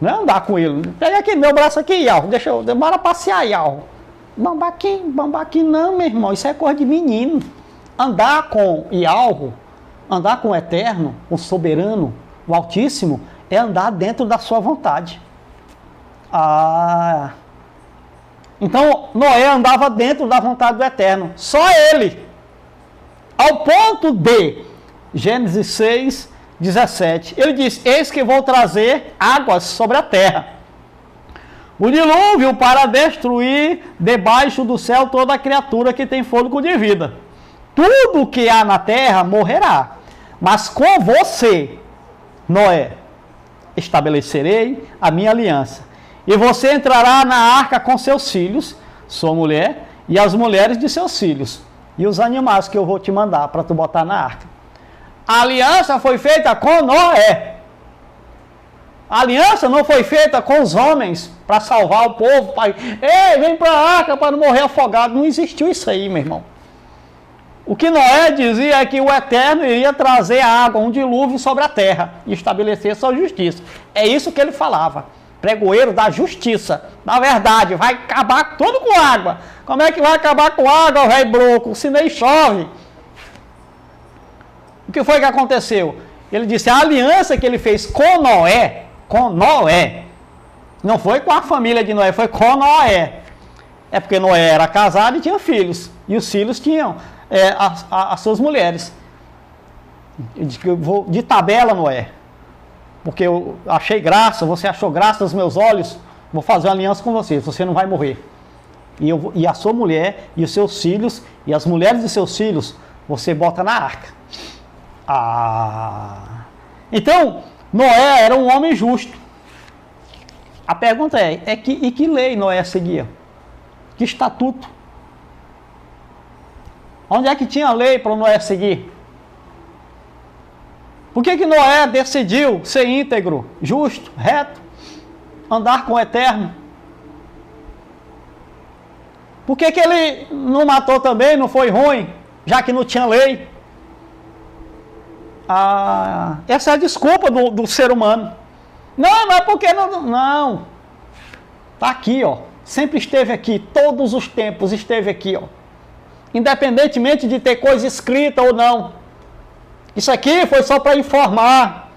Não é andar com ele. Pega aqui, meu braço aqui, Ialro. Bora passear, Ialro. Bambaqui, não, meu irmão. Isso é coisa de menino. Andar com Ialro, andar com o Eterno, o Soberano, o Altíssimo, é andar dentro da sua vontade. Então, Noé andava dentro da vontade do Eterno. Só ele. Ao ponto de Gênesis 6, 17. Ele diz, eis que vou trazer águas sobre a terra. O dilúvio para destruir debaixo do céu toda criatura que tem fôlego de vida. Tudo que há na terra morrerá. Mas com você, Noé, estabelecerei a minha aliança. E você entrará na arca com seus filhos, sua mulher, e as mulheres de seus filhos. E os animais que eu vou te mandar para tu botar na arca. A aliança foi feita com Noé. A aliança não foi feita com os homens para salvar o povo. Ei, vem para a arca para não morrer afogado. Não existiu isso aí, meu irmão. O que Noé dizia é que o Eterno iria trazer a água, um dilúvio sobre a terra e estabelecer sua justiça. É isso que ele falava. Pregoeiro da justiça. Na verdade, vai acabar tudo com água. Como é que vai acabar com água, velho broco? Se nem chove. O que foi que aconteceu? Ele disse, a aliança que ele fez com Noé, não foi com a família de Noé, foi com Noé. É porque Noé era casado e tinha filhos. E os filhos tinham as suas mulheres. Eu vou de tabela, Noé. Porque eu achei graça, você achou graça nos meus olhos, vou fazer uma aliança com você não vai morrer. E a sua mulher, e os seus filhos, e as mulheres de seus filhos, você bota na arca. Então, Noé era um homem justo. A pergunta que lei Noé seguia? Que estatuto? Onde é que tinha lei para Noé seguir? Por que Noé decidiu ser íntegro, justo, reto, andar com o Eterno? Por que ele não matou também, não foi ruim, já que não tinha lei? Essa é a desculpa do ser humano. Não é porque não. Não. Está aqui, ó. Sempre esteve aqui, todos os tempos esteve aqui, ó. Independentemente de ter coisa escrita ou não. Isso aqui foi só para informar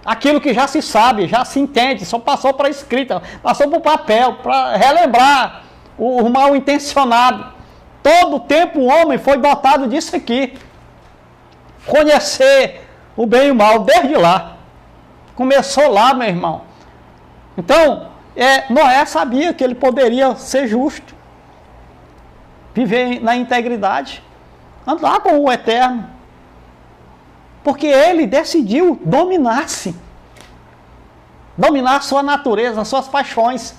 aquilo que já se sabe, já se entende, só passou para a escrita, passou para o papel, para relembrar o mal intencionado. Todo o tempo o homem foi dotado disso aqui. Conhecer o bem e o mal, desde lá. Começou lá, meu irmão. Então, Noé sabia que ele poderia ser justo, viver na integridade, andar com o Eterno. Porque ele decidiu dominar-se. Dominar a sua natureza, as suas paixões.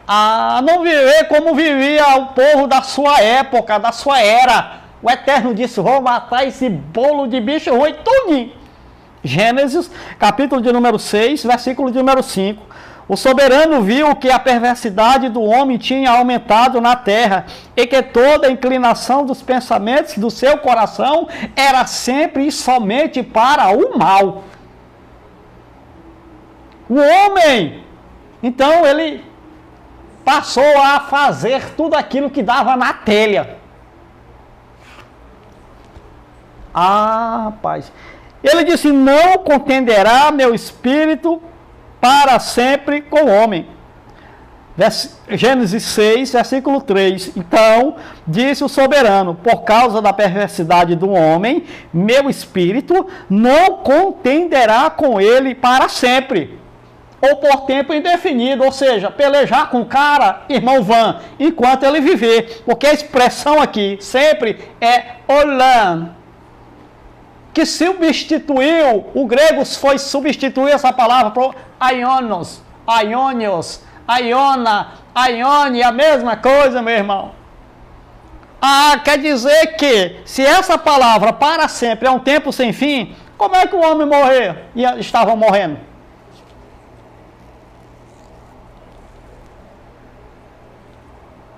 A não viver como vivia o povo da sua época, da sua era. O Eterno disse, vou matar esse bolo de bicho ruim tudinho. Gênesis, capítulo de número 6, versículo de número 5. O soberano viu que a perversidade do homem tinha aumentado na terra e que toda a inclinação dos pensamentos do seu coração era sempre e somente para o mal. O homem, então, ele passou a fazer tudo aquilo que dava na telha. Rapaz. Ele disse, não contenderá meu espírito para sempre com o homem. Gênesis 6, versículo 3. Então, disse o soberano, por causa da perversidade do homem, meu espírito não contenderá com ele para sempre, ou por tempo indefinido, ou seja, pelejar com o cara, irmão Van, enquanto ele viver, porque a expressão aqui sempre é olam, que substituiu, o grego foi substituir essa palavra por aionios, aiona, aione, a mesma coisa, meu irmão. Quer dizer que, se essa palavra para sempre é um tempo sem fim, como é que o homem morreu e estava morrendo?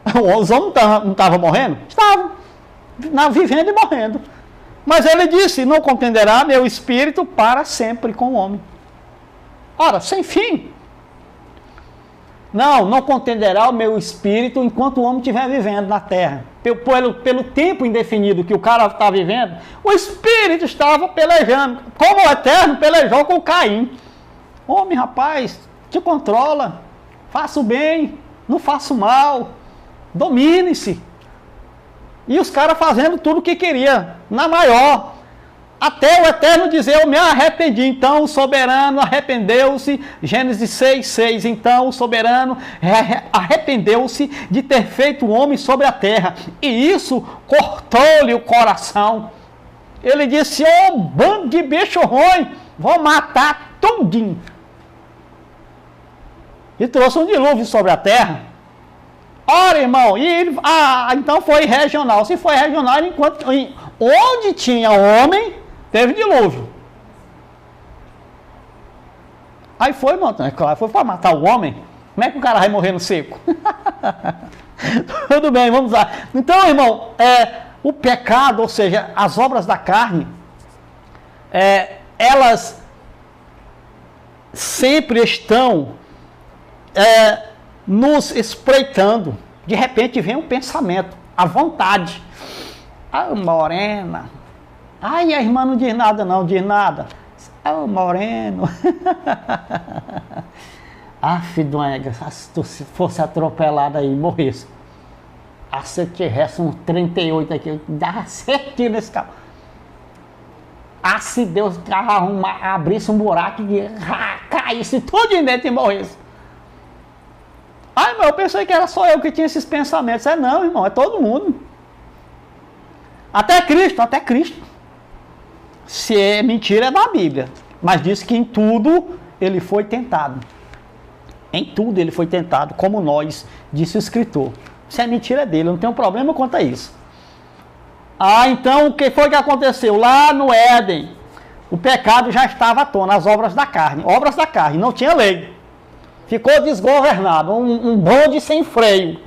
Os homens não estavam morrendo? Estavam, vivendo e morrendo. Mas ele disse, não contenderá meu espírito para sempre com o homem. Ora, sem fim. Não contenderá o meu espírito enquanto o homem estiver vivendo na terra. Pelo tempo indefinido que o cara está vivendo, o espírito estava pelejando. Como o Eterno pelejou com Caim. Homem, rapaz, te controla. Faça o bem, não faça o mal. Domine-se. E os caras fazendo tudo o que queria, na maior. Até o Eterno dizer, eu me arrependi. Então o soberano arrependeu-se. Gênesis 6, 6. Então o soberano arrependeu-se de ter feito o homem sobre a terra. E isso cortou-lhe o coração. Ele disse, bando de bicho ruim, vou matar tudinho. E trouxe um dilúvio sobre a terra. Ora, irmão, então foi regional. Se foi regional, onde tinha homem, teve dilúvio. Aí foi, irmão, claro, foi para matar o homem. Como é que o cara vai morrer no seco? Tudo bem, vamos lá. Então, irmão, o pecado, ou seja, as obras da carne, elas sempre estão nos espreitando. De repente vem um pensamento, a vontade. Morena. A irmã não diz nada, não, diz nada. Moreno. Ah, filho de uma égua, se tu fosse atropelado aí e morresse. Ah, se eu tivesse um 38 aqui, eu dava certinho nesse carro. Ah, se Deus abrisse um buraco e caísse tudo em dentro e morresse. Ah, irmão, eu pensei que era só eu que tinha esses pensamentos. É não, irmão, é todo mundo. Até Cristo. Se é mentira, é da Bíblia. Mas diz que em tudo ele foi tentado. Em tudo ele foi tentado, como nós, disse o escritor. Se é mentira, é dele, eu não tenho problema quanto a isso. Ah, então o que foi que aconteceu? Lá no Éden, o pecado já estava à tona, as obras da carne. Obras da carne, não tinha lei. Ficou desgovernado, um bonde sem freio.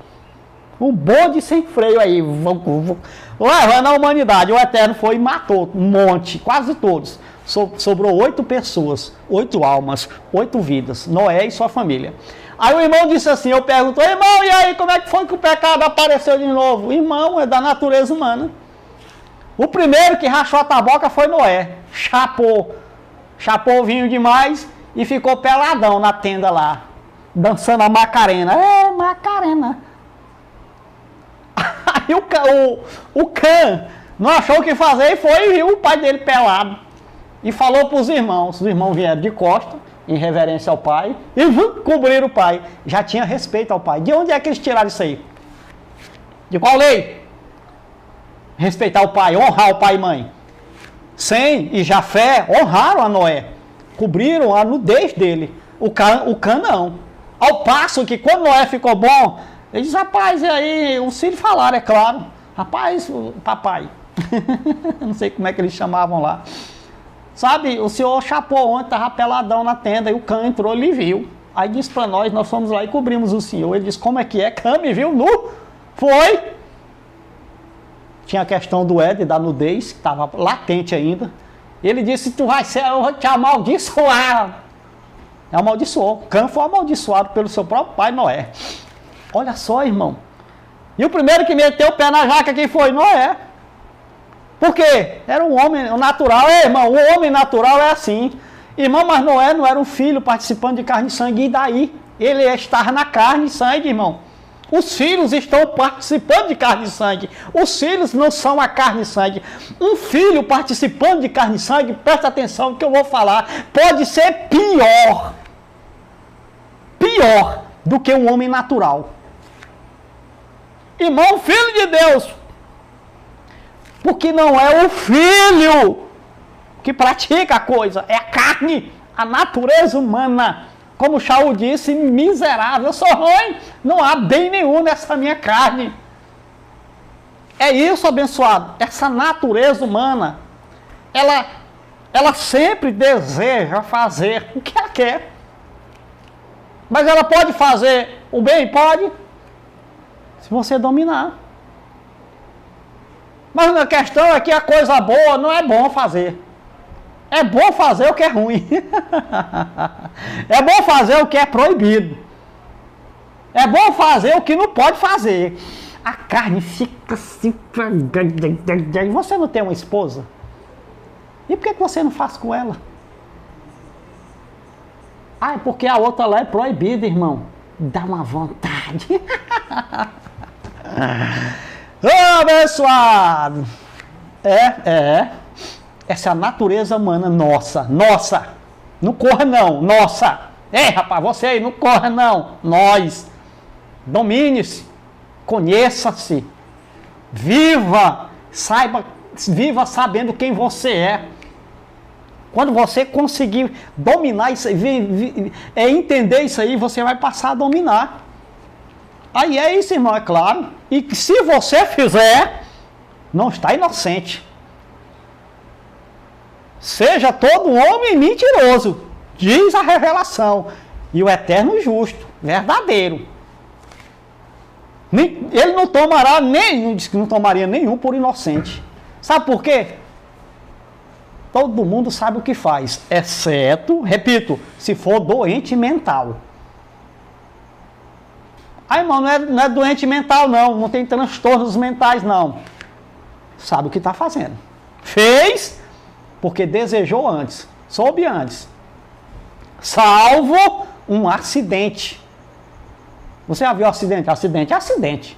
Um bonde sem freio aí, levando a humanidade. O Eterno foi e matou um monte, quase todos. Sobrou 8 pessoas, 8 almas, 8 vidas, Noé e sua família. Aí o irmão disse assim, eu pergunto, irmão, e aí, como é que foi que o pecado apareceu de novo? Irmão, é da natureza humana. O primeiro que rachou a taboca foi Noé, chapou o vinho demais e ficou peladão na tenda lá, dançando a Macarena. Macarena. Aí o Cã não achou o que fazer e foi e viu o pai dele pelado. E falou para os irmãos vieram de costa, em reverência ao pai, e cobriram o pai. Já tinha respeito ao pai. De onde é que eles tiraram isso aí? De qual lei? Respeitar o pai, honrar o pai e mãe. Sem e Jafé honraram a Noé, cobriram a nudez dele. O Cã não. Ao passo que quando Noé ficou bom, ele diz, rapaz, e aí, os filhos falaram, é claro. Rapaz, papai, não sei como é que eles chamavam lá. Sabe, o senhor chapou ontem, estava peladão na tenda, e o Cã entrou, ele viu. Aí disse para nós fomos lá e cobrimos o senhor. Ele disse, como é que é? Cã me viu nu? Foi. Tinha a questão do Éden, da nudez, que estava latente ainda. Ele disse, tu vai ser, eu vou te amaldiçoar. Amaldiçoou. Cã foi amaldiçoado pelo seu próprio pai Noé. Olha só, irmão. E o primeiro que meteu o pé na jaca quem foi? Noé. Por quê? Era um homem natural. Irmão, o homem natural é assim. Irmão, mas Noé não era um filho participando de carne e sangue. E daí? Ele estava na carne e sangue, irmão. Os filhos estão participando de carne e sangue. Os filhos não são a carne e sangue. Um filho participando de carne e sangue, presta atenção no que eu vou falar, pode ser pior do que um homem natural. Irmão, filho de Deus, porque não é o filho que pratica a coisa, é a carne, a natureza humana. Como Shaul disse, miserável, eu sou ruim, não há bem nenhum nessa minha carne. É isso, abençoado, essa natureza humana, ela sempre deseja fazer o que ela quer. Mas ela pode fazer o bem? Pode. Se você dominar. Mas a questão é que a coisa boa não é bom fazer. É bom fazer o que é ruim. É bom fazer o que é proibido. É bom fazer o que não pode fazer. A carne fica assim. Você não tem uma esposa? E por que você não faz com ela? Ah, é porque a outra lá é proibida, irmão. Dá uma vontade. Abençoado. Essa é a natureza humana nossa. Não corra não, nossa. Rapaz, você aí, não corra não. Nós. Domine-se. Conheça-se. Viva sabendo quem você é. Quando você conseguir dominar isso aí, entender isso aí, você vai passar a dominar. Aí é isso, irmão, é claro. E se você fizer, não está inocente. Seja todo homem mentiroso, diz a revelação. E o eterno justo, verdadeiro. Ele não tomará nenhum, diz que não tomaria nenhum por inocente. Sabe por quê? Todo mundo sabe o que faz, exceto, repito, se for doente mental. Ah, irmão, não é doente mental não tem transtornos mentais não. Sabe o que está fazendo. Fez porque desejou antes, soube antes. Salvo um acidente. Você já viu acidente? Acidente é acidente.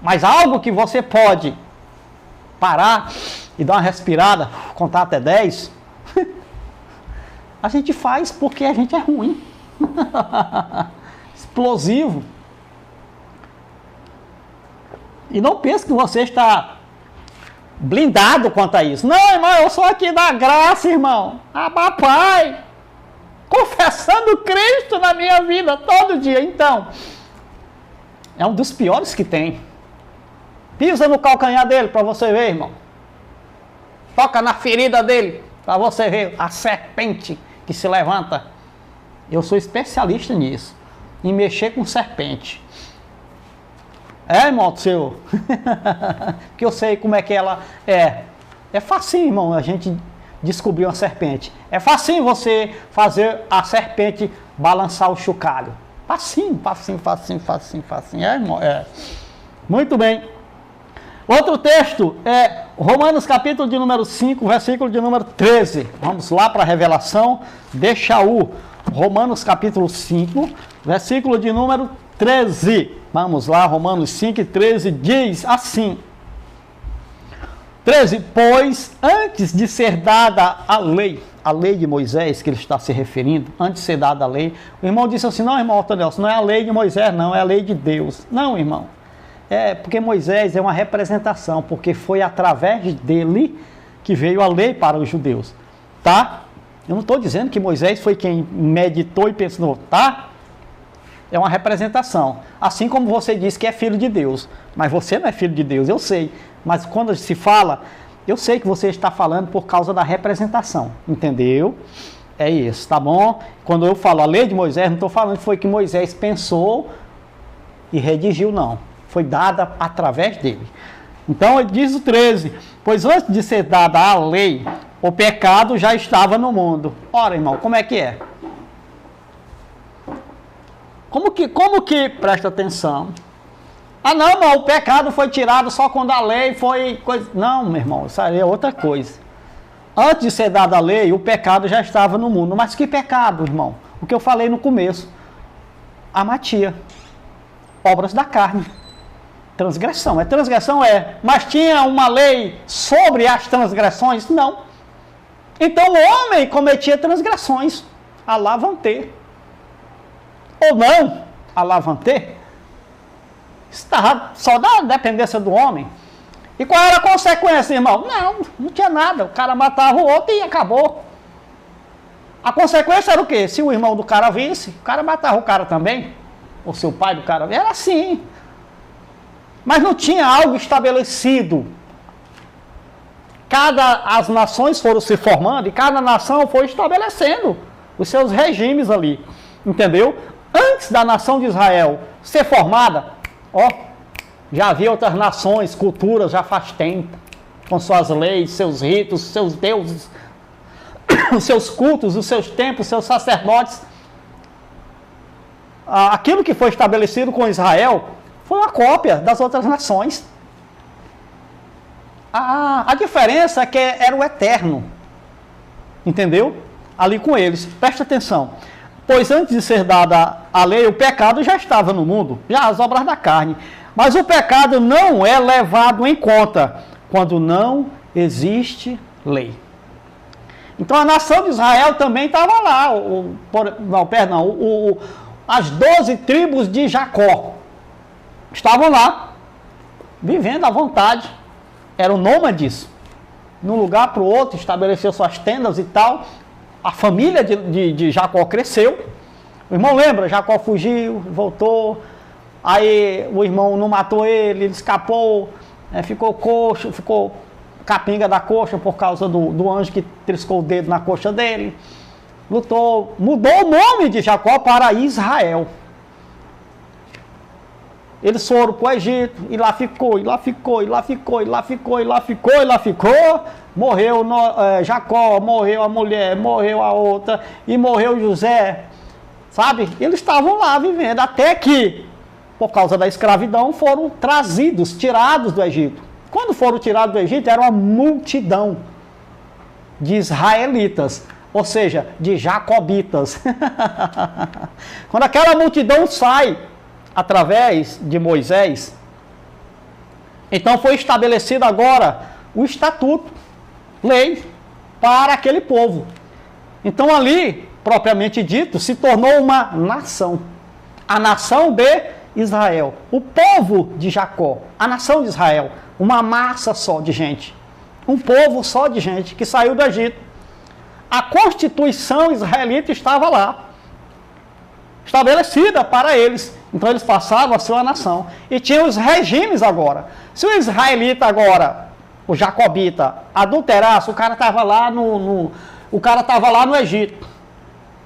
Mas algo que você pode parar e dar uma respirada, contar até 10, a gente faz porque a gente é ruim. Explosivo. E não pense que você está blindado quanto a isso. Não, irmão, eu sou aqui da graça, irmão. Ah, papai, confessando Cristo na minha vida todo dia. Então, é um dos piores que tem. Pisa no calcanhar dele para você ver, irmão. Toca na ferida dele para você ver a serpente que se levanta. Eu sou especialista nisso, em mexer com serpente. É, irmão do Senhor? Porque eu sei como é que ela é. É facinho, irmão, a gente descobrir uma serpente. É facinho você fazer a serpente balançar o chocalho. Facinho, facinho, facinho, facinho, facinho. É, irmão? É. Muito bem. Outro texto é Romanos capítulo de número 5, versículo de número 13. Vamos lá para a revelação de Shaul. Romanos capítulo 5, versículo de número 13. Vamos lá, Romanos 5, 13 diz assim. 13, pois antes de ser dada a lei de Moisés, que ele está se referindo, antes de ser dada a lei, o irmão disse assim, não, irmão Otoniel, não é a lei de Moisés, não, é a lei de Deus. Não, irmão, é porque Moisés é uma representação, porque foi através dele que veio a lei para os judeus, tá? Eu não estou dizendo que Moisés foi quem meditou e pensou, tá? É uma representação. Assim como você diz que é filho de Deus. Mas você não é filho de Deus, eu sei. Mas quando se fala, eu sei que você está falando por causa da representação. Entendeu? É isso, tá bom? Quando eu falo a lei de Moisés, não estou falando que foi que Moisés pensou e redigiu, não. Foi dada através dele. Então ele diz o 13. Pois antes de ser dada a lei, o pecado já estava no mundo. Ora, irmão, como é que é? Como que, presta atenção? Ah, não, irmão, o pecado foi tirado só quando a lei foi coisa. Não, meu irmão, isso aí é outra coisa. Antes de ser dada a lei, o pecado já estava no mundo. Mas que pecado, irmão? O que eu falei no começo. Amatia. Obras da carne. Transgressão. Transgressão é. Mas tinha uma lei sobre as transgressões? Não. Então o homem cometia transgressões. Alá vão ter. Ou não, alá vão ter. Estava só da dependência do homem. E qual era a consequência, irmão? Não tinha nada. O cara matava o outro e acabou. A consequência era o quê? Se o irmão do cara visse, o cara matava o cara também. Ou se o pai do cara visse. Era assim. Mas não tinha algo estabelecido. As nações foram se formando e cada nação foi estabelecendo os seus regimes ali. Entendeu? Antes da nação de Israel ser formada, já havia outras nações, culturas já faz tempo, com suas leis, seus ritos, seus deuses, os seus cultos, os seus templos, seus sacerdotes. Aquilo que foi estabelecido com Israel foi uma cópia das outras nações. A diferença é que era o eterno, entendeu? Ali com eles, presta atenção. Pois antes de ser dada a lei, o pecado já estava no mundo, já as obras da carne. Mas o pecado não é levado em conta quando não existe lei. Então a nação de Israel também estava lá. As 12 tribos de Jacó estavam lá, vivendo à vontade. Eram nômades, de um lugar para o outro, estabeleceu suas tendas e tal. A família de Jacó cresceu. O irmão lembra? Jacó fugiu, voltou. Aí o irmão não matou ele escapou, ficou coxo, ficou capinga da coxa por causa do anjo que triscou o dedo na coxa dele. Lutou, mudou o nome de Jacó para Israel. Eles foram para o Egito, e lá ficou, e lá ficou, e lá ficou, e lá ficou, e lá ficou, e lá ficou. Morreu Jacó, morreu a mulher, morreu a outra, e morreu José. Sabe? Eles estavam lá vivendo, até que, por causa da escravidão, foram trazidos, tirados do Egito. Quando foram tirados do Egito, era uma multidão de israelitas. ou seja, de jacobitas. Quando aquela multidão sai através de Moisés, então foi estabelecido agora o estatuto, lei, para aquele povo. Então ali, propriamente dito, se tornou uma nação. A nação de Israel. O povo de Jacó. A nação de Israel. Uma massa só de gente. Um povo só de gente que saiu do Egito. A constituição israelita estava lá, estabelecida para eles. Então eles passavam a ser uma nação. E tinha os regimes agora. Se o israelita agora, o jacobita, adulterasse, o cara estava lá no Egito.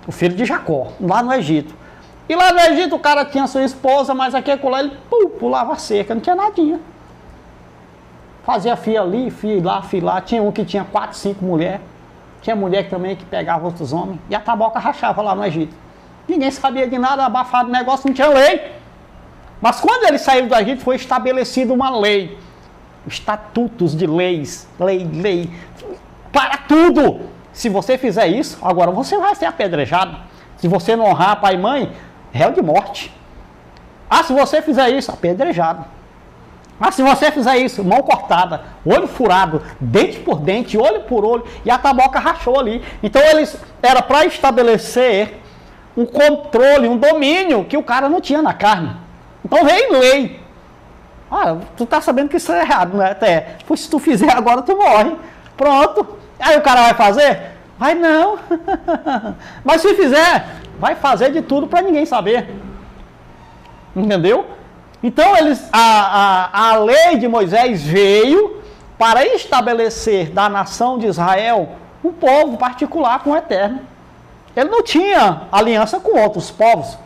O filho de Jacó, lá no Egito. E lá no Egito o cara tinha sua esposa, mas aqui lá ele pulava a cerca, não tinha nadinha. Fazia fia ali, fia lá. Tinha um que tinha 4, 5 mulheres. Tinha mulher também que pegava outros homens. E a taboca rachava lá no Egito. Ninguém sabia de nada, abafado o negócio, não tinha lei. Mas quando eles saíram do Egito, foi estabelecida uma lei. Estatutos de leis. Lei. Para tudo. Se você fizer isso, agora você vai ser apedrejado. Se você não honrar pai e mãe, réu de morte. Ah, se você fizer isso, apedrejado. Ah, se você fizer isso, mão cortada, olho furado, dente por dente, olho por olho, e a taboca rachou ali. Então era para estabelecer um controle, um domínio que o cara não tinha na carne. Então veio lei. Ah, tu tá sabendo que isso é errado, né? Até, pois se tu fizer agora, tu morre. Pronto. Aí o cara vai fazer? Vai não. Mas se fizer, vai fazer de tudo para ninguém saber. Entendeu? Então a lei de Moisés veio para estabelecer da nação de Israel um povo particular com o Eterno. Ele não tinha aliança com outros povos.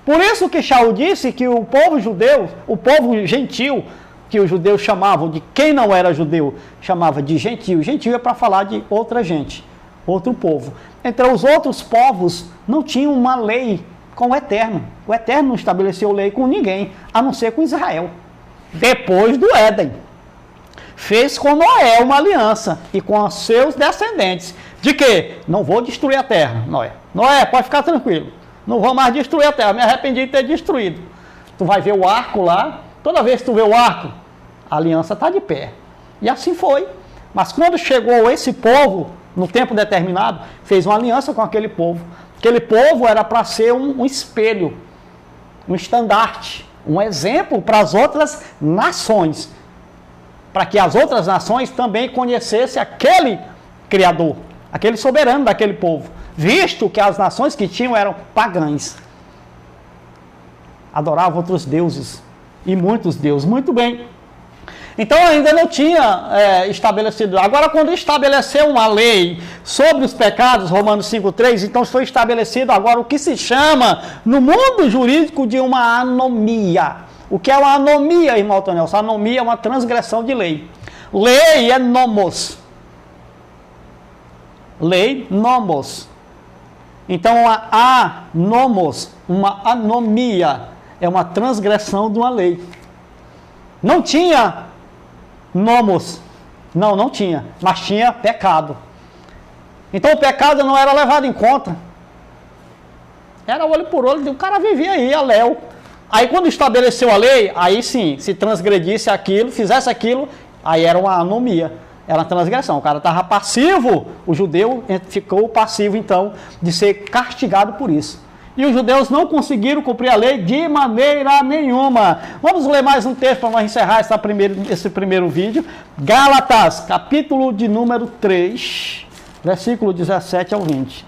Por isso que Shaul disse que o povo judeu, o povo gentil, que os judeus chamavam de quem não era judeu, chamava de gentil. Gentil é para falar de outra gente, outro povo. Entre os outros povos não tinham uma lei com o Eterno. O Eterno não estabeleceu lei com ninguém, a não ser com Israel. Depois do Éden. Fez com Noé uma aliança e com os seus descendentes. De que? Não vou destruir a terra, Noé. Noé, pode ficar tranquilo. Não vou mais destruir a terra. Me arrependi de ter destruído. Tu vai ver o arco lá. Toda vez que tu vê o arco, a aliança está de pé. E assim foi. Mas quando chegou esse povo, no tempo determinado, fez uma aliança com aquele povo. Aquele povo era para ser um espelho, um estandarte, um exemplo para as outras nações. Para que as outras nações também conhecessem aquele Criador, aquele soberano daquele povo. Visto que as nações que tinham eram pagãs. Adoravam outros deuses. E muitos deuses. Muito bem. Então ainda não tinha estabelecido. Agora quando estabeleceu uma lei sobre os pecados, Romanos 5,3, então foi estabelecido agora o que se chama no mundo jurídico de uma anomia. O que é uma anomia, irmão Tonelson? Anomia é uma transgressão de lei. Lei é nomos. Lei, nomos. Então a nomos, uma anomia, é uma transgressão de uma lei. Não tinha nomos. Não tinha. Mas tinha pecado. Então o pecado não era levado em conta. Era olho por olho. O cara vivia aí, a léu. Aí quando estabeleceu a lei, aí sim, se transgredisse aquilo, fizesse aquilo, aí era uma anomia. Era uma transgressão. O cara estava passivo. O judeu ficou passivo, então, de ser castigado por isso. E os judeus não conseguiram cumprir a lei de maneira nenhuma. Vamos ler mais um texto para nós encerrar esse primeiro vídeo. Gálatas, capítulo de número 3, versículo 17 ao 20.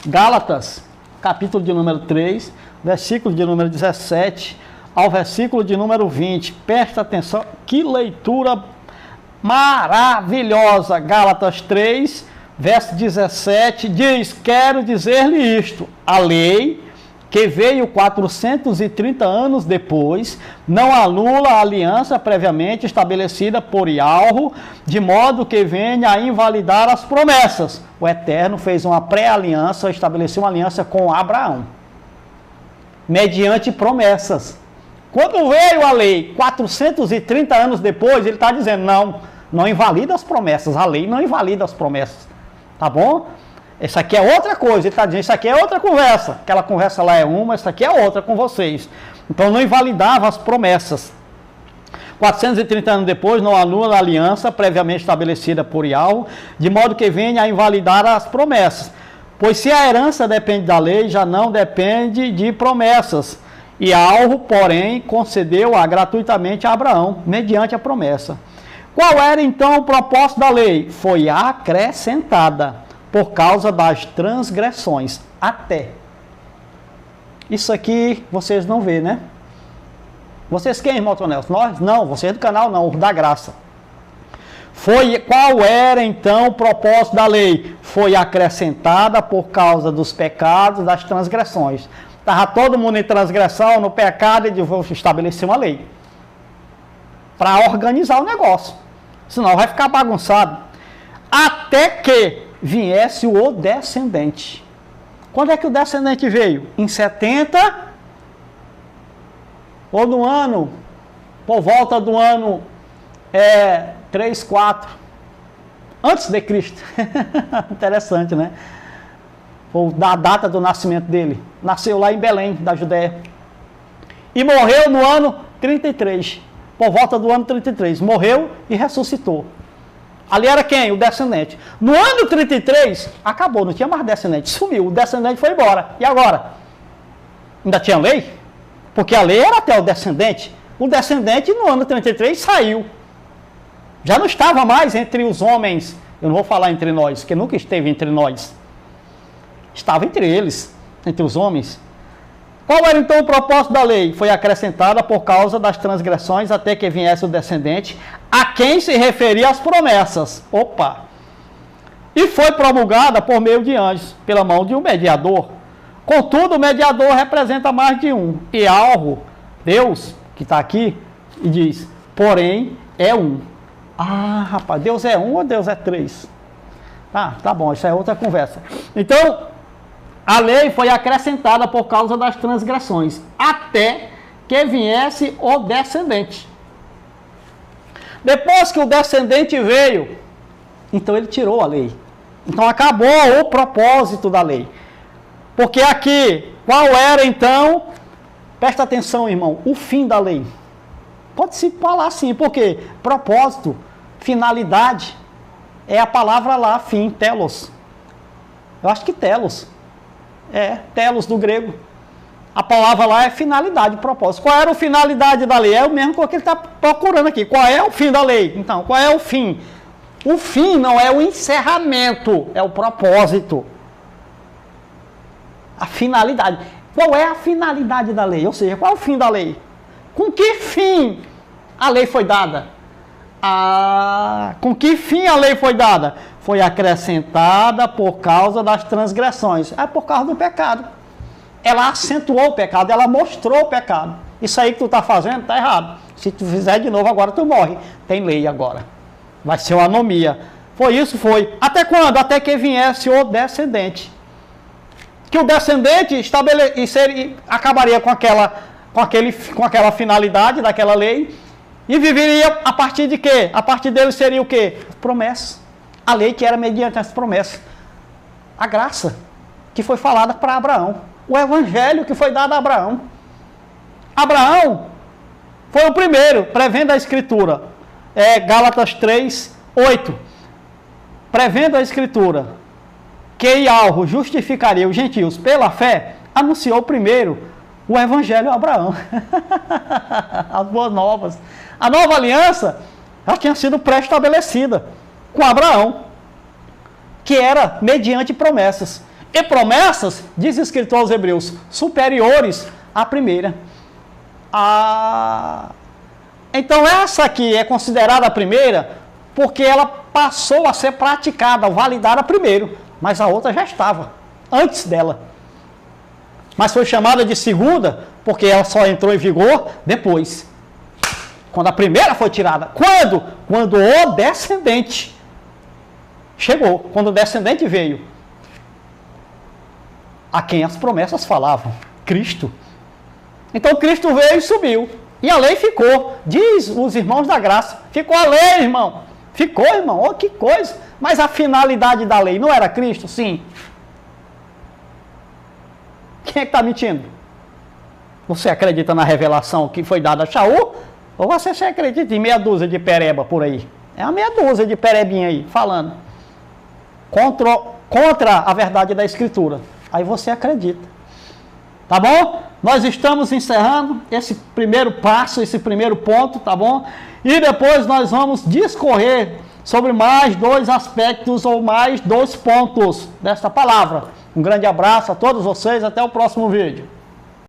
Gálatas, capítulo de número 3, versículo de número 17 ao versículo de número 20. Presta atenção, que leitura maravilhosa. Gálatas 3, verso 17, diz: quero dizer-lhe isto, a lei, que veio 430 anos depois, não anula a aliança previamente estabelecida por Yahweh, de modo que venha a invalidar as promessas. O Eterno fez uma pré-aliança, estabeleceu uma aliança com Abraão, mediante promessas. Quando veio a lei 430 anos depois, ele está dizendo, não invalida as promessas, a lei não invalida as promessas. Tá bom? Essa aqui é outra coisa. Ele está dizendo, isso aqui é outra conversa. Aquela conversa lá é uma, essa aqui é outra com vocês. Então não invalidava as promessas. 430 anos depois, não anula a aliança previamente estabelecida por Yahweh, de modo que venha a invalidar as promessas. Pois se a herança depende da lei, já não depende de promessas. E Yahweh, porém, concedeu-a gratuitamente a Abraão, mediante a promessa. Qual era então o propósito da lei? Foi acrescentada por causa das transgressões. Até. Isso aqui vocês não vê, né? Vocês quem, irmão Tonel? Nós? Não, vocês do canal não, da graça. Qual era então o propósito da lei? Foi acrescentada por causa dos pecados, das transgressões. Estava todo mundo em transgressão, no pecado, e vou estabelecer uma lei. Para organizar o negócio. Senão vai ficar bagunçado. Até que viesse o descendente. Quando é que o descendente veio? Em 70? Ou no ano? Por volta do ano 3, 4. Antes de Cristo. Interessante, né? Ou da data do nascimento dele. Nasceu lá em Belém, da Judéia. E morreu no ano 33. Por volta do ano 33. Morreu e ressuscitou. Ali era quem? O descendente. No ano 33, acabou, não tinha mais descendente. Sumiu, o descendente foi embora. E agora? Ainda tinha lei? Porque a lei era até o descendente. O descendente no ano 33 saiu. Já não estava mais entre os homens. Eu não vou falar entre nós, porque nunca esteve entre nós. Estava entre eles, entre os homens. Qual era então o propósito da lei? Foi acrescentada por causa das transgressões até que viesse o descendente, a quem se referia as promessas. Opa! E foi promulgada por meio de anjos, pela mão de um mediador. Contudo, o mediador representa mais de um. E algo, Deus, que está aqui, e diz, porém, é um. Ah, rapaz, Deus é um ou Deus é três? Tá bom, isso é outra conversa. Então, a lei foi acrescentada por causa das transgressões, até que viesse o descendente. Depois que o descendente veio, então ele tirou a lei. Então acabou o propósito da lei. Porque aqui, qual era então, presta atenção, irmão, o fim da lei? Pode-se falar assim, porque propósito, finalidade, é a palavra lá, fim, telos. Eu acho que telos. Telos do grego. A palavra lá é finalidade, propósito. Qual era a finalidade da lei? É o mesmo que ele está procurando aqui. Qual é o fim da lei? Então, qual é o fim? O fim não é o encerramento, é o propósito. A finalidade. Qual é a finalidade da lei? Ou seja, qual é o fim da lei? Com que fim a lei foi dada? Com que fim a lei foi dada? Foi acrescentada por causa das transgressões. É por causa do pecado. Ela acentuou o pecado, ela mostrou o pecado. Isso aí que tu está fazendo está errado. Se tu fizer de novo agora, tu morre. Tem lei agora. Vai ser uma anomia. Foi isso? Foi. Até quando? Até que viesse o descendente. Que o descendente acabaria com aquela finalidade daquela lei e viveria a partir de quê? A partir dele seria o quê? Promessas. A lei que era mediante as promessas. A graça que foi falada para Abraão. O evangelho que foi dado a Abraão. Abraão foi o primeiro, prevendo a escritura. Gálatas 3, 8. Prevendo a escritura que Yahweh justificaria os gentios pela fé, anunciou primeiro o evangelho a Abraão. As boas novas. A nova aliança já tinha sido pré-estabelecida com Abraão, que era mediante promessas. E promessas, diz o escritor aos Hebreus, superiores à primeira. Então essa aqui é considerada a primeira porque ela passou a ser praticada, validada primeiro, mas a outra já estava, antes dela. Mas foi chamada de segunda porque ela só entrou em vigor depois. Quando a primeira foi tirada. Quando? Quando o descendente chegou, quando o descendente veio. A quem as promessas falavam? Cristo. Então Cristo veio e subiu. E a lei ficou. Diz os irmãos da graça. Ficou a lei, irmão. Ficou, irmão. Oh, que coisa. Mas a finalidade da lei não era Cristo? Sim. Quem é que está mentindo? Você acredita na revelação que foi dada a Shaul? Ou você acredita em meia dúzia de pereba por aí? É uma meia dúzia de perebinha aí, falando contra a verdade da Escritura. Aí você acredita. Tá bom? Nós estamos encerrando esse primeiro passo, esse primeiro ponto, tá bom? E depois nós vamos discorrer sobre mais 2 aspectos ou mais 2 pontos desta palavra. Um grande abraço a todos vocês, até o próximo vídeo.